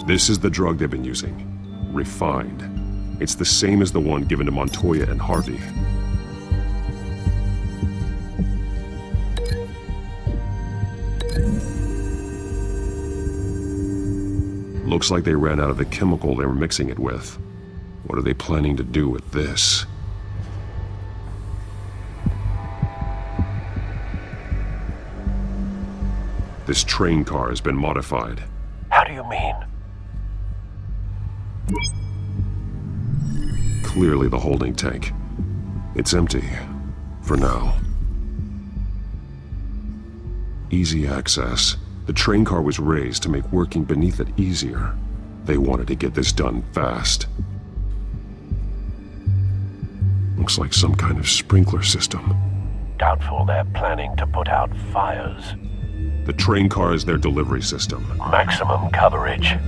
This is the drug they've been using. Refined. It's the same as the one given to Montoya and Harvey. Looks like they ran out of the chemical they were mixing it with. What are they planning to do with this? This train car has been modified. How do you mean? Clearly the holding tank. It's empty. For now. Easy access. The train car was raised to make working beneath it easier. They wanted to get this done fast. Looks like some kind of sprinkler system. Doubtful they're planning to put out fires. The train car is their delivery system. Maximum coverage.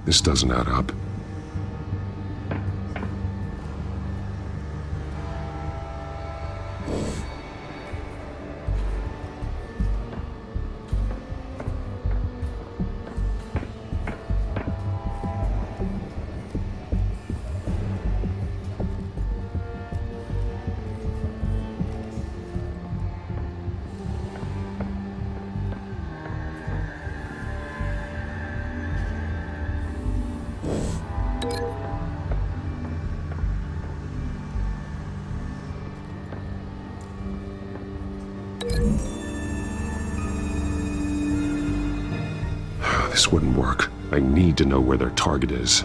This doesn't add up. This wouldn't work. I need to know where their target is.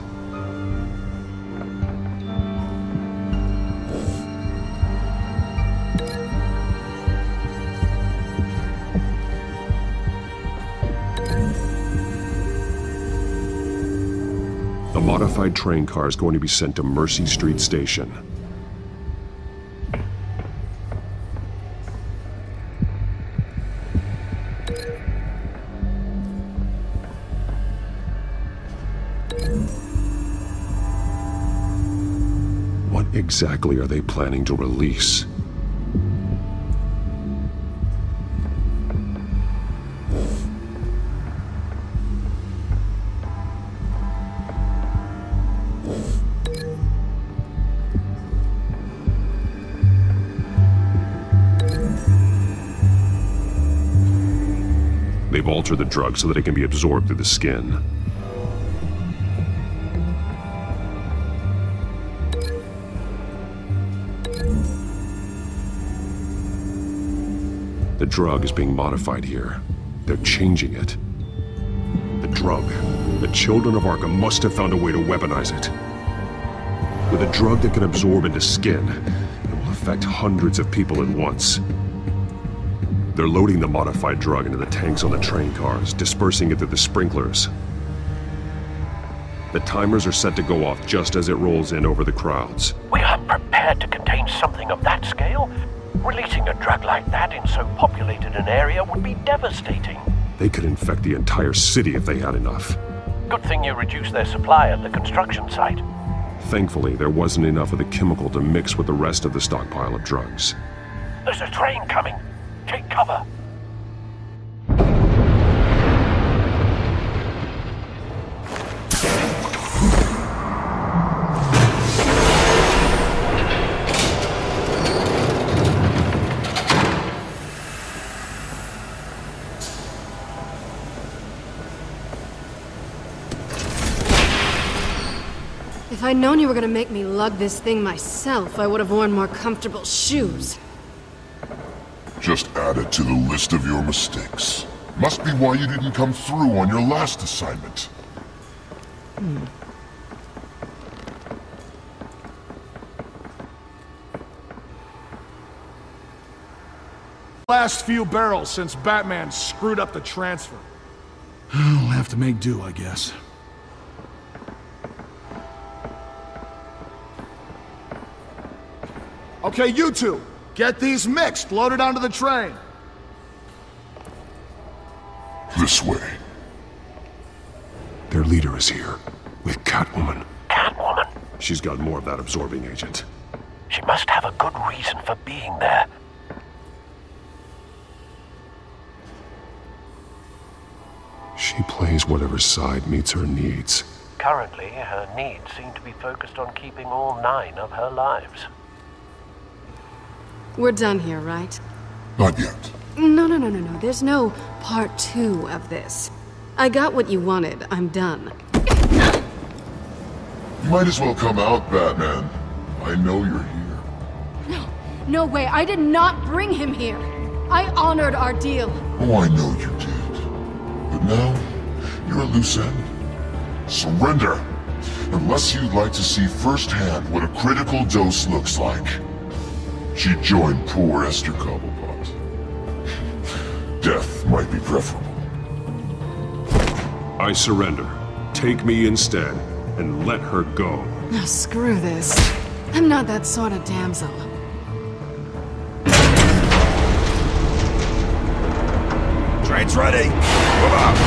A modified train car is going to be sent to Mercy Street Station. What exactly are they planning to release? They've altered the drug so that it can be absorbed through the skin. The drug is being modified here. They're changing it. The drug. The children of Arkham must have found a way to weaponize it. With a drug that can absorb into skin, it will affect hundreds of people at once. They're loading the modified drug into the tanks on the train cars, dispersing it through the sprinklers. The timers are set to go off just as it rolls in over the crowds. We aren't prepared to contain something of that scale. Releasing a drug like that in so populated an area would be devastating. They could infect the entire city if they had enough. Good thing you reduced their supply at the construction site. Thankfully, there wasn't enough of the chemical to mix with the rest of the stockpile of drugs. There's a train coming. Take cover. If I'd known you were gonna make me lug this thing myself, I would have worn more comfortable shoes. Just add it to the list of your mistakes. Must be why you didn't come through on your last assignment. Last few barrels since Batman screwed up the transfer. I'll have to make do, I guess. Okay, you two, get these mixed, loaded onto the train. This way. Their leader is here, with Catwoman. Catwoman? She's got more of that absorbing agent. She must have a good reason for being there. She plays whatever side meets her needs. Currently, her needs seem to be focused on keeping all 9 of her lives. We're done here, right? Not yet. No. There's no part 2 of this. I got what you wanted. I'm done. You might as well come out, Batman. I know you're here. No way. I did not bring him here. I honored our deal. Oh, I know you did. But now, you're a loose end. Surrender! Unless you'd like to see firsthand what a critical dose looks like. She joined poor Esther Cobblepot. Death might be preferable. I surrender. Take me instead, and let her go. Oh, screw this. I'm not that sort of damsel. Train's ready. Move up.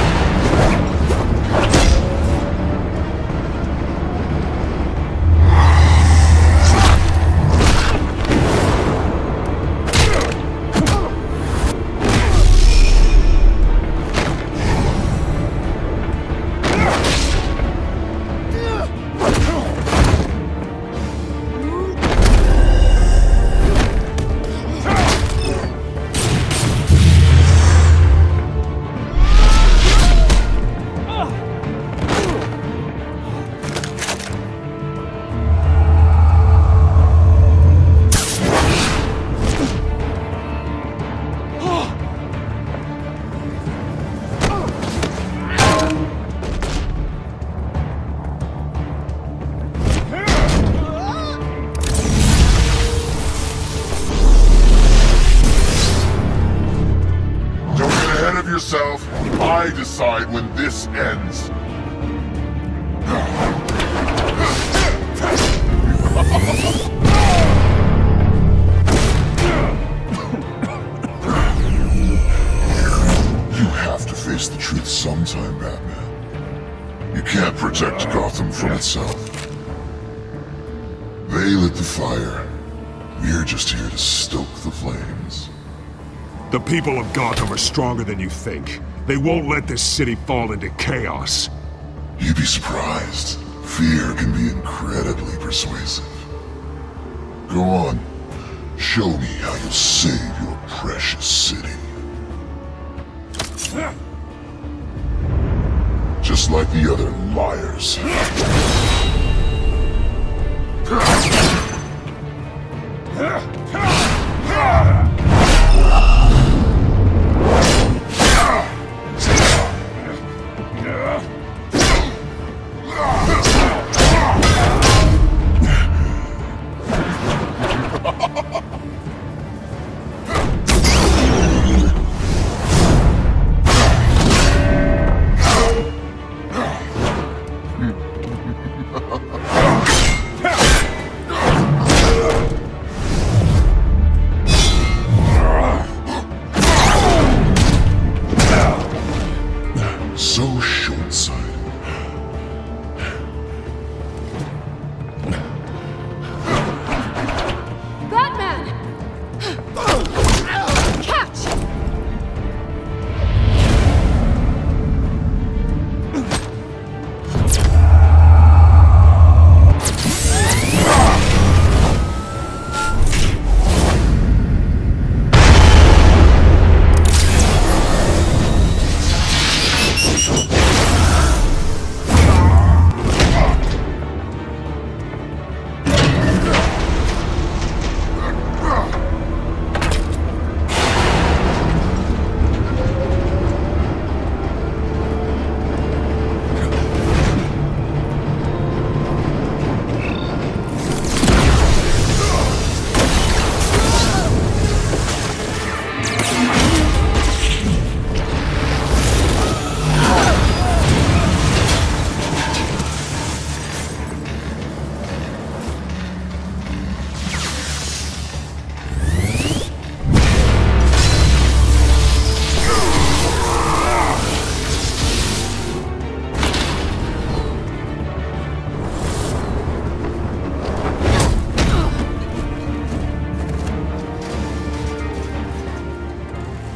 yourself? I decide when this ends. You have to face the truth sometime, Batman. You can't protect Gotham from itself. They lit the fire. We're just here to stoke the flames. The people of Gotham are stronger than you think. They won't let this city fall into chaos. You'd be surprised. Fear can be incredibly persuasive. Go on. Show me how you'll save your precious city. Just like the other liars. So short-sighted. Batman! Catch!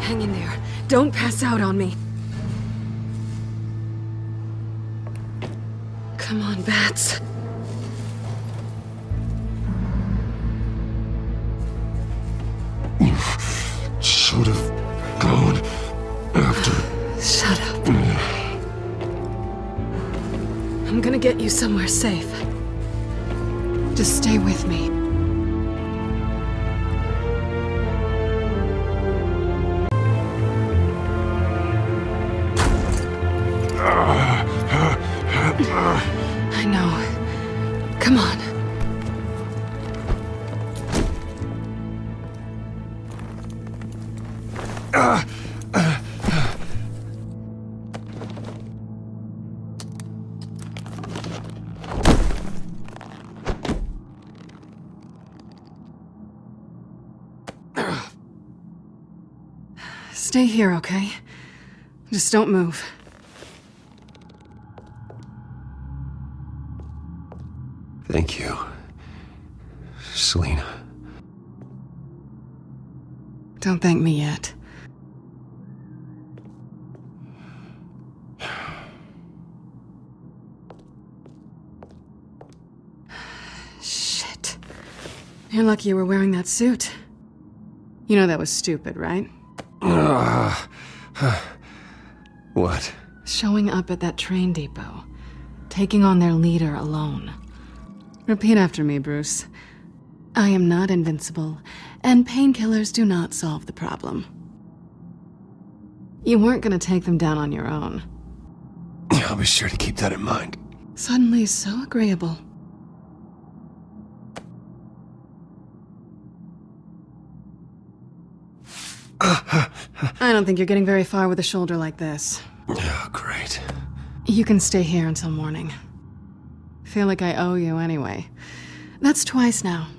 Hang in there. Don't pass out on me. Come on, Bats. You should have gone after... Shut up. I'm gonna get you somewhere safe. Just stay with me. I know. Come on. Stay here, okay? Just don't move. Thank you, Selina. Don't thank me yet. Shit. You're lucky you were wearing that suit. You know that was stupid, right? What? Showing up at that train depot. Taking on their leader alone. Repeat after me, Bruce. I am not invincible, and painkillers do not solve the problem. You weren't gonna take them down on your own. I'll be sure to keep that in mind. Suddenly so agreeable. I don't think you're getting very far with a shoulder like this. Oh, great. You can stay here until morning. Feel like I owe you anyway. That's twice now.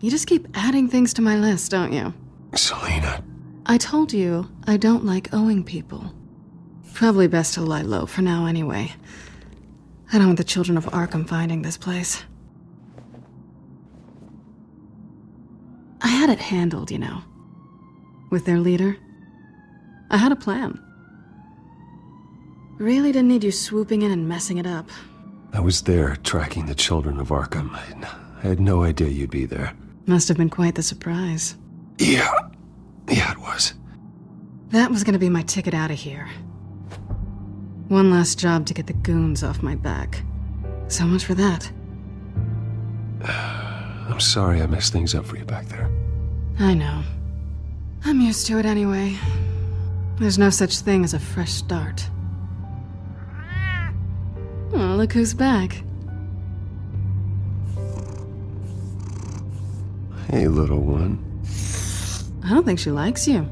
You just keep adding things to my list, don't you? Selina. I told you I don't like owing people. Probably best to lie low for now anyway. I don't want the children of Arkham finding this place. I had it handled, you know. With their leader. I had a plan. Really didn't need you swooping in and messing it up. I was there tracking the children of Arkham. I had no idea you'd be there. Must have been quite the surprise. Yeah, it was. That was gonna be my ticket out of here. One last job to get the goons off my back. So much for that. I'm sorry I messed things up for you back there. I know. I'm used to it anyway. There's no such thing as a fresh start. Oh, look who's back. Hey, little one. I don't think she likes you.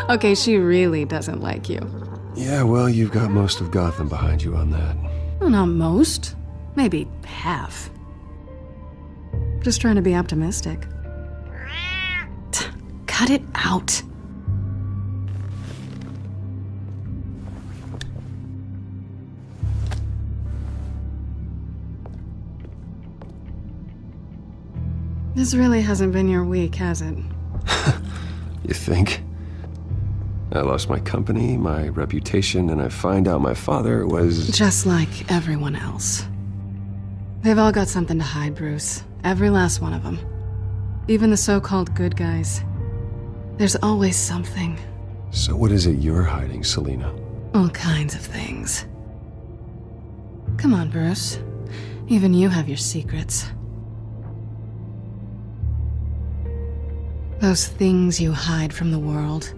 Okay, she really doesn't like you. Yeah, well, you've got most of Gotham behind you on that. Well, not most. Maybe half. Just trying to be optimistic. Cut it out. This really hasn't been your week, has it? You think? I lost my company, my reputation, and I find out my father was... Just like everyone else. They've all got something to hide, Bruce. Every last one of them. Even the so-called good guys. There's always something. So what is it you're hiding, Selina? All kinds of things. Come on, Bruce. Even you have your secrets. Those things you hide from the world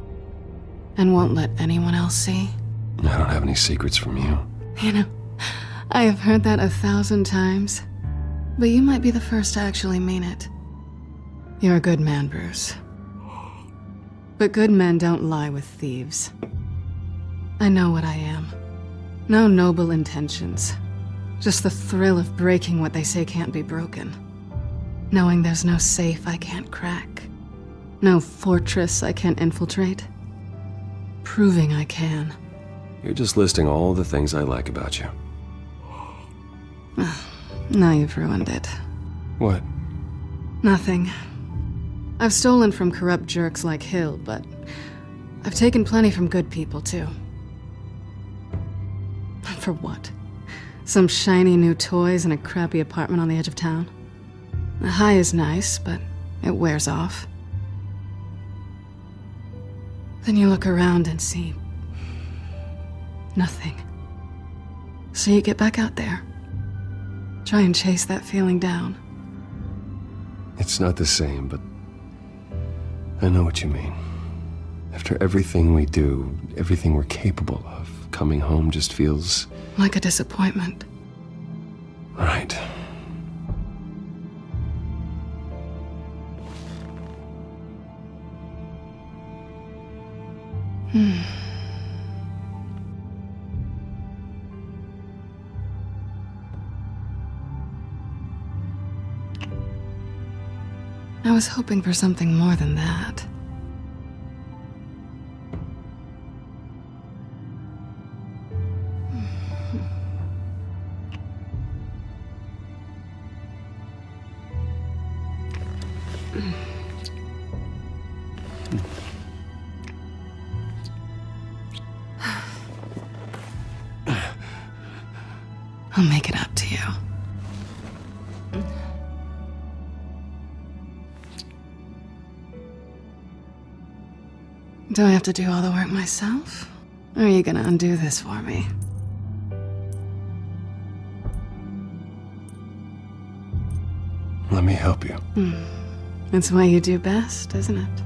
and won't let anyone else see. I don't have any secrets from you. You know, I have heard that 1,000 times, but you might be the first to actually mean it. You're a good man, Bruce. But good men don't lie with thieves. I know what I am. No noble intentions. Just the thrill of breaking what they say can't be broken. Knowing there's no safe I can't crack. No fortress I can't infiltrate. Proving I can. You're just listing all the things I like about you. Now you've ruined it. What? Nothing. I've stolen from corrupt jerks like Hill, but I've taken plenty from good people, too. For what? Some shiny new toys and a crappy apartment on the edge of town? The high is nice, but it wears off. Then you look around and see... nothing. So you get back out there. Try and chase that feeling down. It's not the same, but I know what you mean. After everything we do, everything we're capable of, coming home just feels... like a disappointment. Right. I was hoping for something more than that. I'll make it up to you. Do I have to do all the work myself? Or are you gonna undo this for me? Let me help you. It's what you do best, isn't it?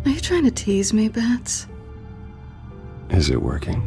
Are you trying to tease me, Bats? Is it working?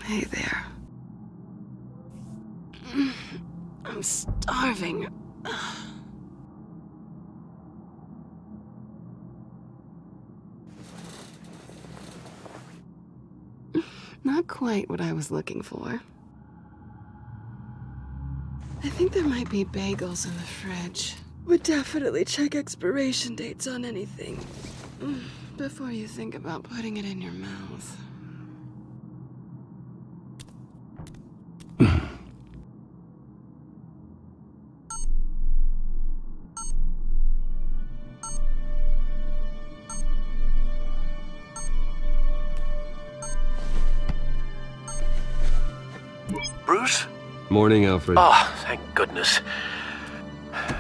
Hey there. I'm starving. Not quite what I was looking for. I think there might be bagels in the fridge. Would definitely check expiration dates on anything before you think about putting it in your mouth. Bruce? Morning, Alfred. Oh, thank goodness.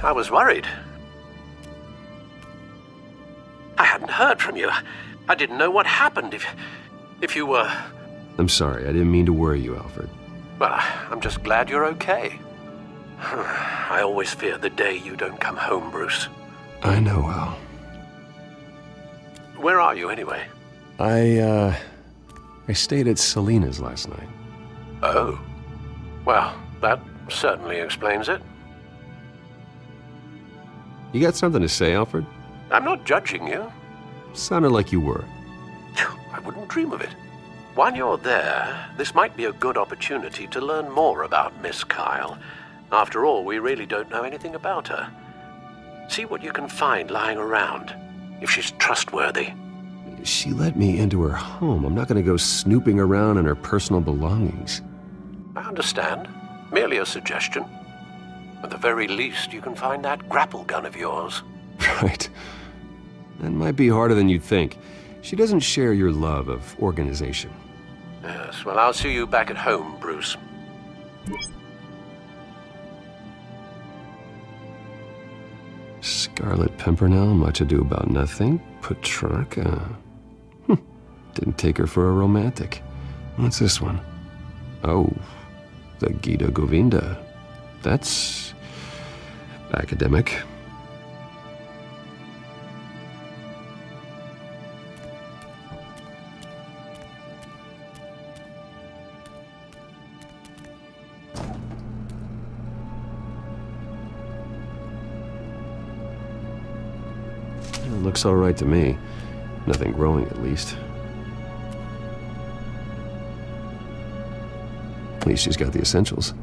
I was worried. I hadn't heard from you. I didn't know what happened if you were... I'm sorry, I didn't mean to worry you, Alfred. Well, I'm just glad you're okay. I always fear the day you don't come home, Bruce. I know, Al. Where are you, anyway? I stayed at Selena's last night. Oh. Well, that certainly explains it. You got something to say, Alfred? I'm not judging you. Sounded like you were. I wouldn't dream of it. While you're there, this might be a good opportunity to learn more about Miss Kyle. After all, we really don't know anything about her. See what you can find lying around, if she's trustworthy. She let me into her home. I'm not going to go snooping around in her personal belongings. I understand. Merely a suggestion. At the very least, you can find that grapple gun of yours. Right. That might be harder than you'd think. She doesn't share your love of organization. Yes, well, I'll see you back at home, Bruce. Scarlet Pimpernel, Much Ado About Nothing, Petrarca. Didn't take her for a romantic. What's this one? Oh, the Gita Govinda. That's academic. It looks all right to me. Nothing growing, at least. At least she's got the essentials.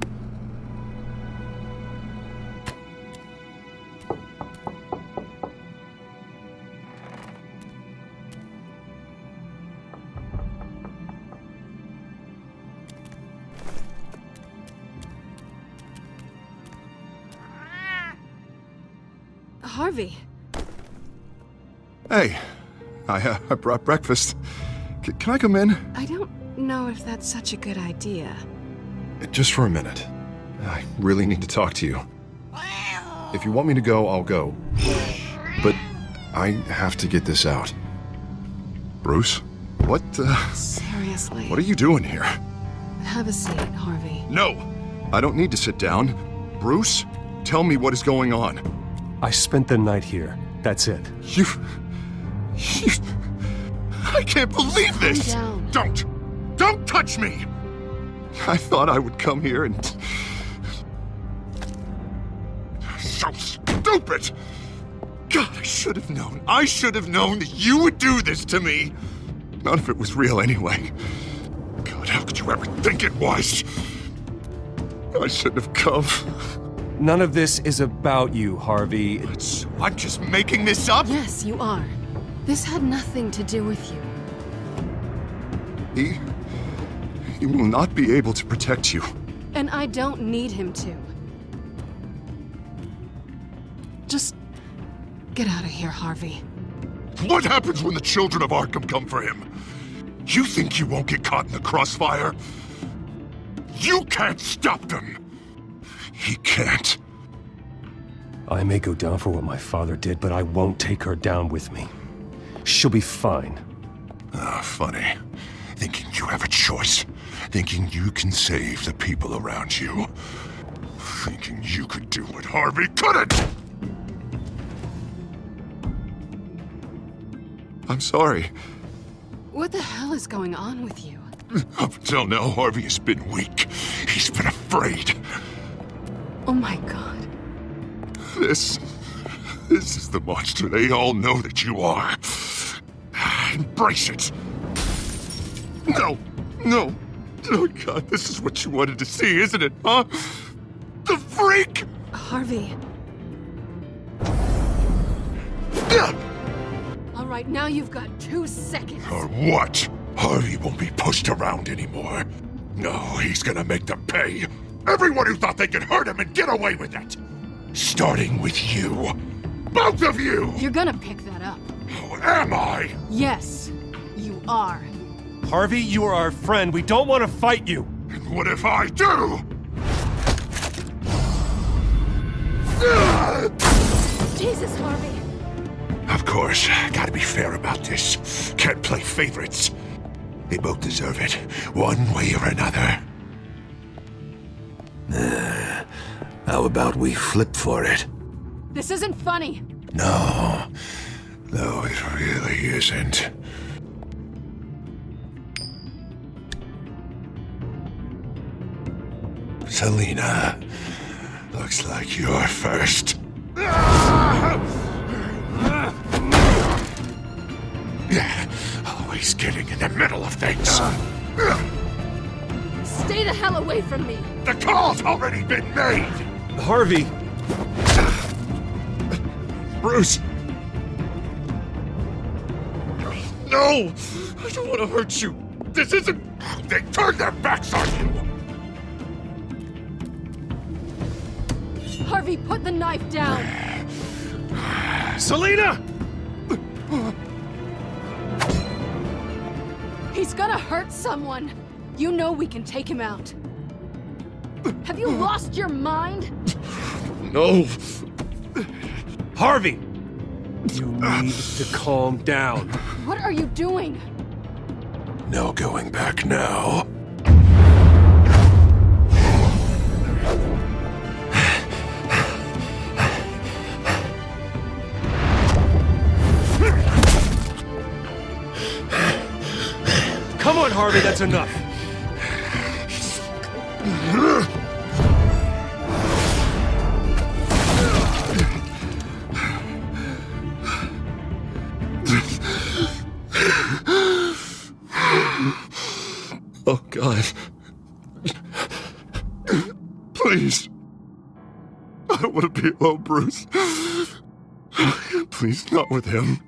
Harvey. Hey, I brought breakfast. Can I come in? I don't know if that's such a good idea. Just for a minute. I really need to talk to you. If you want me to go, I'll go. But I have to get this out. Bruce? What, Seriously. What are you doing here? Have a seat, Harvey. No! I don't need to sit down. Bruce, tell me what is going on. I spent the night here. That's it. You... I can't believe this! Calm down. Don't touch me! I thought I would come here and... So stupid! God, I should have known. I should have known that you would do this to me! None of it was real anyway. God, how could you ever think it was? I shouldn't have come. None of this is about you, Harvey. So I'm just making this up? Yes, you are. This had nothing to do with you. He will not be able to protect you. And I don't need him to. Get out of here, Harvey. What happens when the children of Arkham come for him? You think you won't get caught in the crossfire? You can't stop them! He can't. I may go down for what my father did, but I won't take her down with me. She'll be fine. Ah, funny. Thinking you have a choice. Thinking you can save the people around you. Thinking you could do what Harvey couldn't! I'm sorry. What the hell is going on with you? Up until now, Harvey has been weak. He's been afraid. Oh my god. This is the monster they all know that you are. Embrace it. No. Oh god, this is what you wanted to see, isn't it, huh? The freak! Harvey. All right, now you've got 2 seconds. Or what? Harvey won't be pushed around anymore. No, he's gonna make them pay. Everyone who thought they could hurt him and get away with it. Starting with you. Both of you! You're gonna pick that up. Oh, am I? Yes, you are. Harvey, you are our friend. We don't want to fight you. And what if I do? Jesus, Harvey. Of course, gotta be fair about this. Can't play favorites. They both deserve it, one way or another. How about we flip for it? This isn't funny. No, it really isn't. Selina, looks like you're first. Always getting in the middle of things. Stay the hell away from me. The call's already been made! Harvey! Bruce! No! I don't want to hurt you. This isn't... They turned their backs on you! Harvey, put the knife down! Selina! He's gonna hurt someone! You know we can take him out. Have you lost your mind? No! Harvey! You need to calm down. What are you doing? No going back now. Come on, Harvey, that's enough. Oh, God. Please. I don't want to be alone, Bruce. Please, not with him.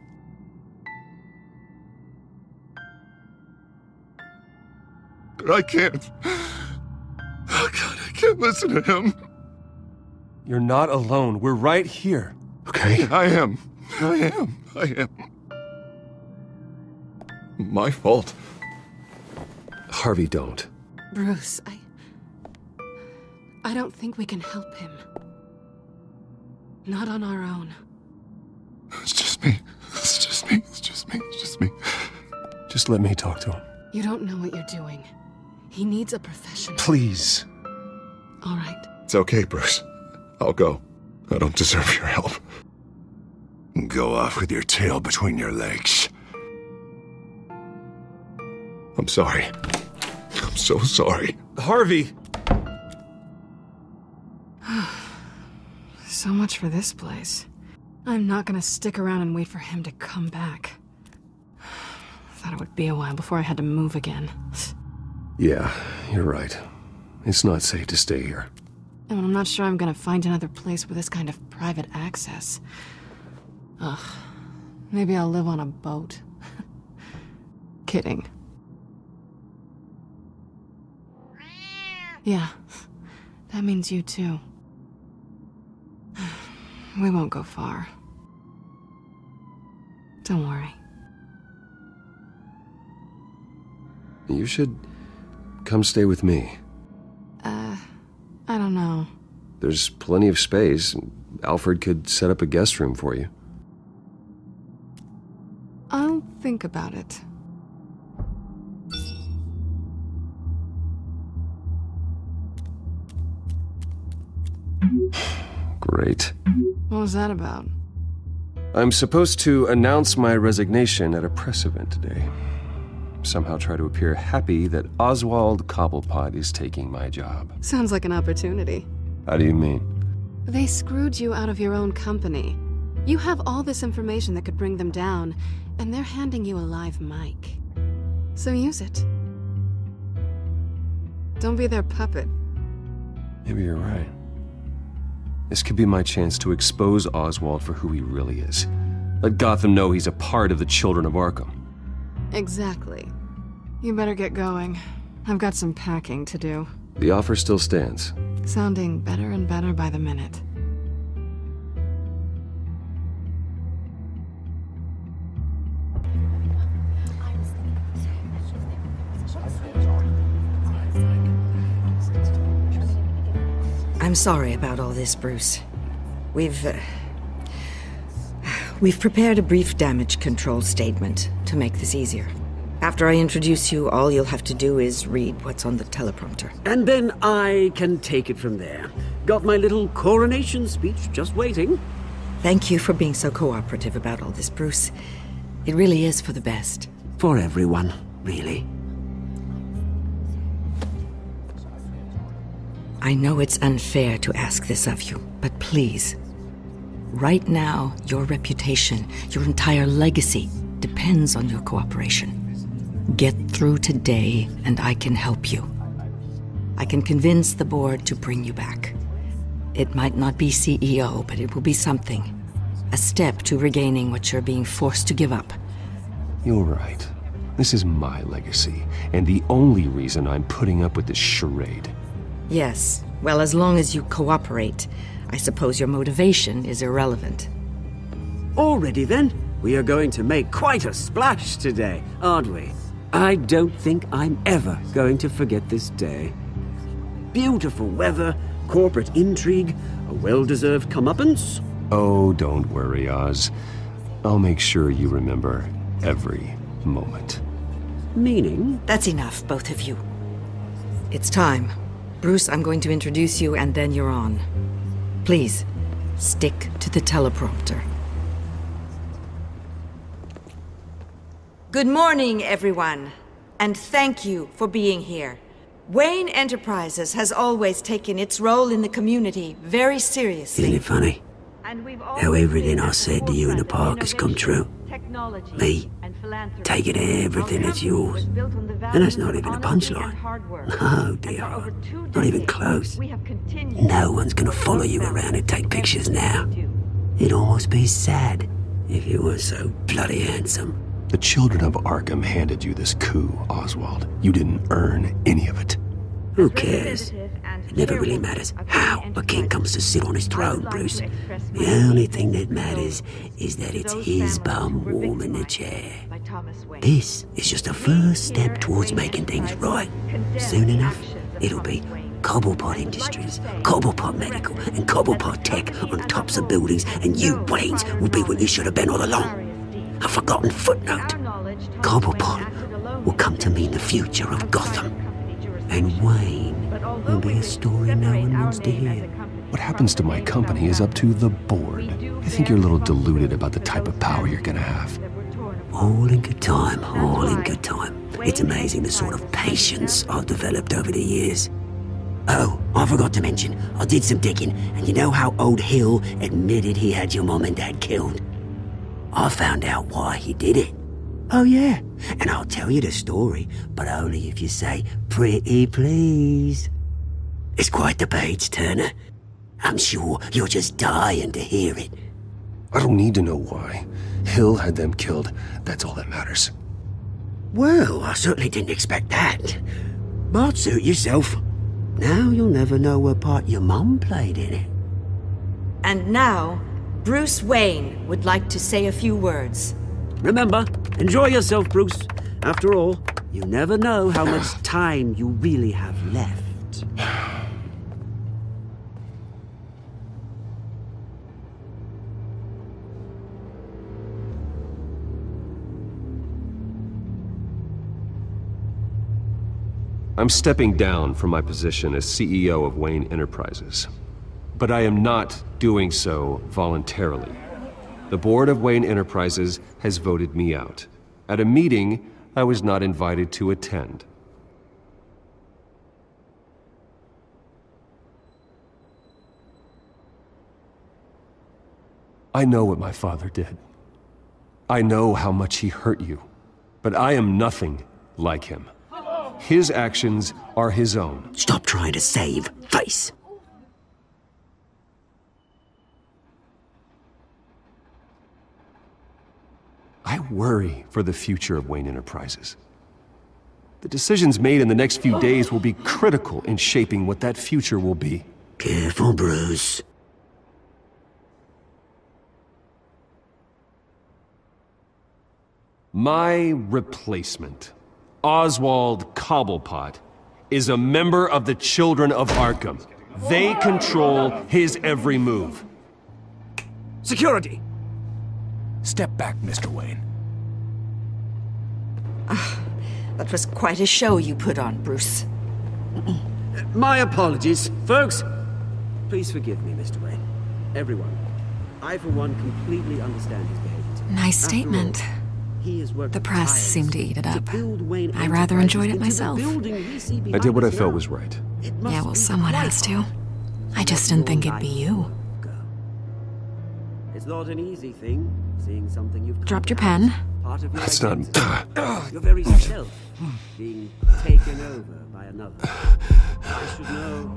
But I can't. Oh, God, I can't listen to him. You're not alone. We're right here. Okay, I am. My fault. Harvey, don't. Bruce, I don't think we can help him. Not on our own. It's just me. Just let me talk to him. You don't know what you're doing. He needs a professional. Please. All right. It's okay, Bruce. I'll go. I don't deserve your help. Go off with your tail between your legs. I'm sorry. I'm so sorry. Harvey! So much for this place. I'm not gonna stick around and wait for him to come back. Thought it would be a while before I had to move again. Yeah, you're right. It's not safe to stay here. And I'm not sure I'm gonna find another place with this kind of private access. Ugh. Maybe I'll live on a boat. Kidding. Yeah. That means you too. We won't go far. Don't worry. You should come stay with me. I don't know. There's plenty of space. Alfred could set up a guest room for you. I'll think about it. Great. What was that about? I'm supposed to announce my resignation at a press event today. Somehow try to appear happy that Oswald Cobblepot is taking my job. Sounds like an opportunity. How do you mean? They screwed you out of your own company. You have all this information that could bring them down, and they're handing you a live mic. So use it. Don't be their puppet. Maybe you're right. This could be my chance to expose Oswald for who he really is. Let Gotham know he's a part of the Children of Arkham. Exactly. You better get going. I've got some packing to do. The offer still stands. Sounding better and better by the minute. I'm sorry about all this, Bruce. We've prepared a brief damage control statement to make this easier. After I introduce you, all you'll have to do is read what's on the teleprompter. And then I can take it from there. Got my little coronation speech just waiting. Thank you for being so cooperative about all this, Bruce. It really is for the best. For everyone, really. I know it's unfair to ask this of you, but please. Right now, your reputation, your entire legacy, depends on your cooperation. Get through today, and I can help you. I can convince the board to bring you back. It might not be CEO, but it will be something. A step to regaining what you're being forced to give up. You're right. This is my legacy, and the only reason I'm putting up with this charade. Yes, well, as long as you cooperate, I suppose your motivation is irrelevant. Already then, we are going to make quite a splash today, aren't we? I don't think I'm ever going to forget this day. Beautiful weather, corporate intrigue, a well-deserved comeuppance. Oh, don't worry, Oz. I'll make sure you remember every moment. Meaning? That's enough, both of you. It's time. Bruce, I'm going to introduce you, and then you're on. Please, stick to the teleprompter. Good morning, everyone, and thank you for being here. Wayne Enterprises has always taken its role in the community very seriously. Isn't it funny? How everything I said to you in the park has come true. Me, taking everything that's yours. And that's not even a punchline. No, dear. Not even close. No one's gonna follow you around and take pictures now. It'd almost be sad if you were so bloody handsome. The Children of Arkham handed you this coup, Oswald. You didn't earn any of it. Who cares? It never really matters how a king comes to sit on his throne, Bruce. The only thing that matters is that it's his bum warm in the chair. This is just a first step towards making things right. Soon enough, it'll be Cobblepot Industries, Cobblepot Medical, and Cobblepot Tech on tops of buildings, and you, Waynes, will be what you should have been all along. A forgotten footnote. Cobblepot will come to mean the future of Gotham. And Wayne will be a story no one wants to hear. What happens to my company is up to the board. I think you're a little deluded about the type of power you're gonna have. All in good time, all in good time. It's amazing the sort of patience I've developed over the years. Oh, I forgot to mention, I did some digging, and you know how old Hill admitted he had your mom and dad killed? I found out why he did it. Oh yeah, and I'll tell you the story, but only if you say, "Pretty please." It's quite the page turner. I'm sure you're just dying to hear it. I don't need to know why. Hill had them killed. That's all that matters. Well, I certainly didn't expect that. But suit yourself. Now you'll never know what part your mum played in it. And now, Bruce Wayne would like to say a few words. Remember, enjoy yourself, Bruce. After all, you never know how much time you really have left. I'm stepping down from my position as CEO of Wayne Enterprises. But I am not doing so voluntarily. The board of Wayne Enterprises has voted me out, at a meeting I was not invited to attend. I know what my father did. I know how much he hurt you, but I am nothing like him. His actions are his own. Stop trying to save face. I worry for the future of Wayne Enterprises. The decisions made in the next few days will be critical in shaping what that future will be. Careful, Bruce. My replacement, Oswald Cobblepot, is a member of the Children of Arkham. They control his every move. Security! Step back, Mr. Wayne. That was quite a show you put on, Bruce. My apologies, folks. Please forgive me, Mr. Wayne. Everyone. I, for one, completely understand his behavior. Nice statement. The press seemed to eat it up. I rather enjoyed it myself. I did what I felt was right. Yeah, well, someone has to. I just didn't think it'd be you. It's not an easy thing, seeing something you've dropped your pen. That's not... Your very self being taken over by another. I should know.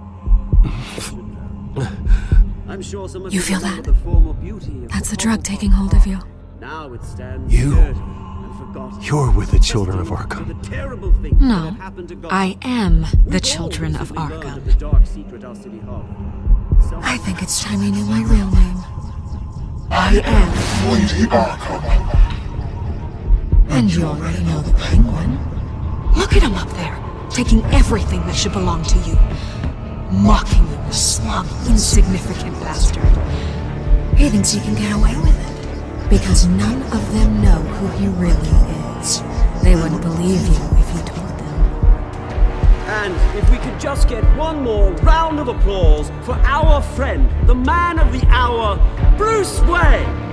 I'm sure some of you feel that? The form of beauty of that's the drug taking hold of you. Now it stands You're with the Children of Arkham. No, I am the Children of Arkham. I think it's time you knew my real name. I am Lady Arkham. And you already know the Penguin. Look at him up there, taking everything that should belong to you. Mocking you, the smug, insignificant bastard. He thinks he can get away with it. Because none of them know who he really is. They wouldn't believe you if you told them. And if we could just get one more round of applause for our friend, the man of the hour, Bruce Wayne!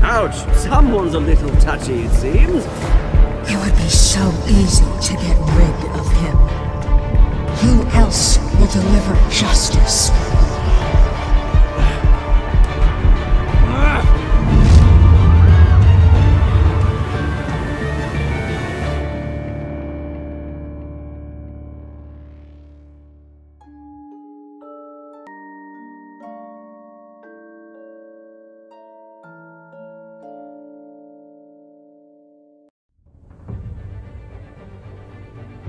Ouch, someone's a little touchy, it seems. It would be so easy to get rid of him. Who else will deliver justice?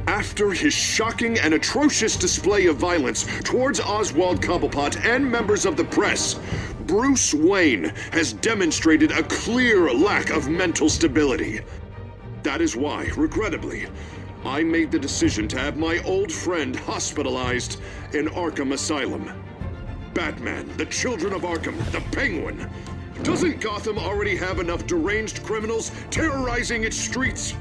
After his shocking and atrocious display of violence towards Oswald Cobblepot and members of the press, Bruce Wayne has demonstrated a clear lack of mental stability. That is why, regrettably, I made the decision to have my old friend hospitalized in Arkham Asylum. Batman, the Children of Arkham, the Penguin. Doesn't Gotham already have enough deranged criminals terrorizing its streets?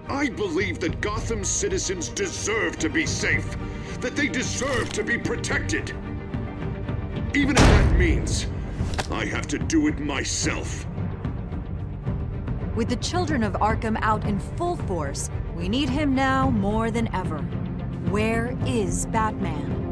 I believe that Gotham's citizens deserve to be safe, that they deserve to be protected. Even if that means I have to do it myself. With the Children of Arkham out in full force, we need him now more than ever. Where is Batman?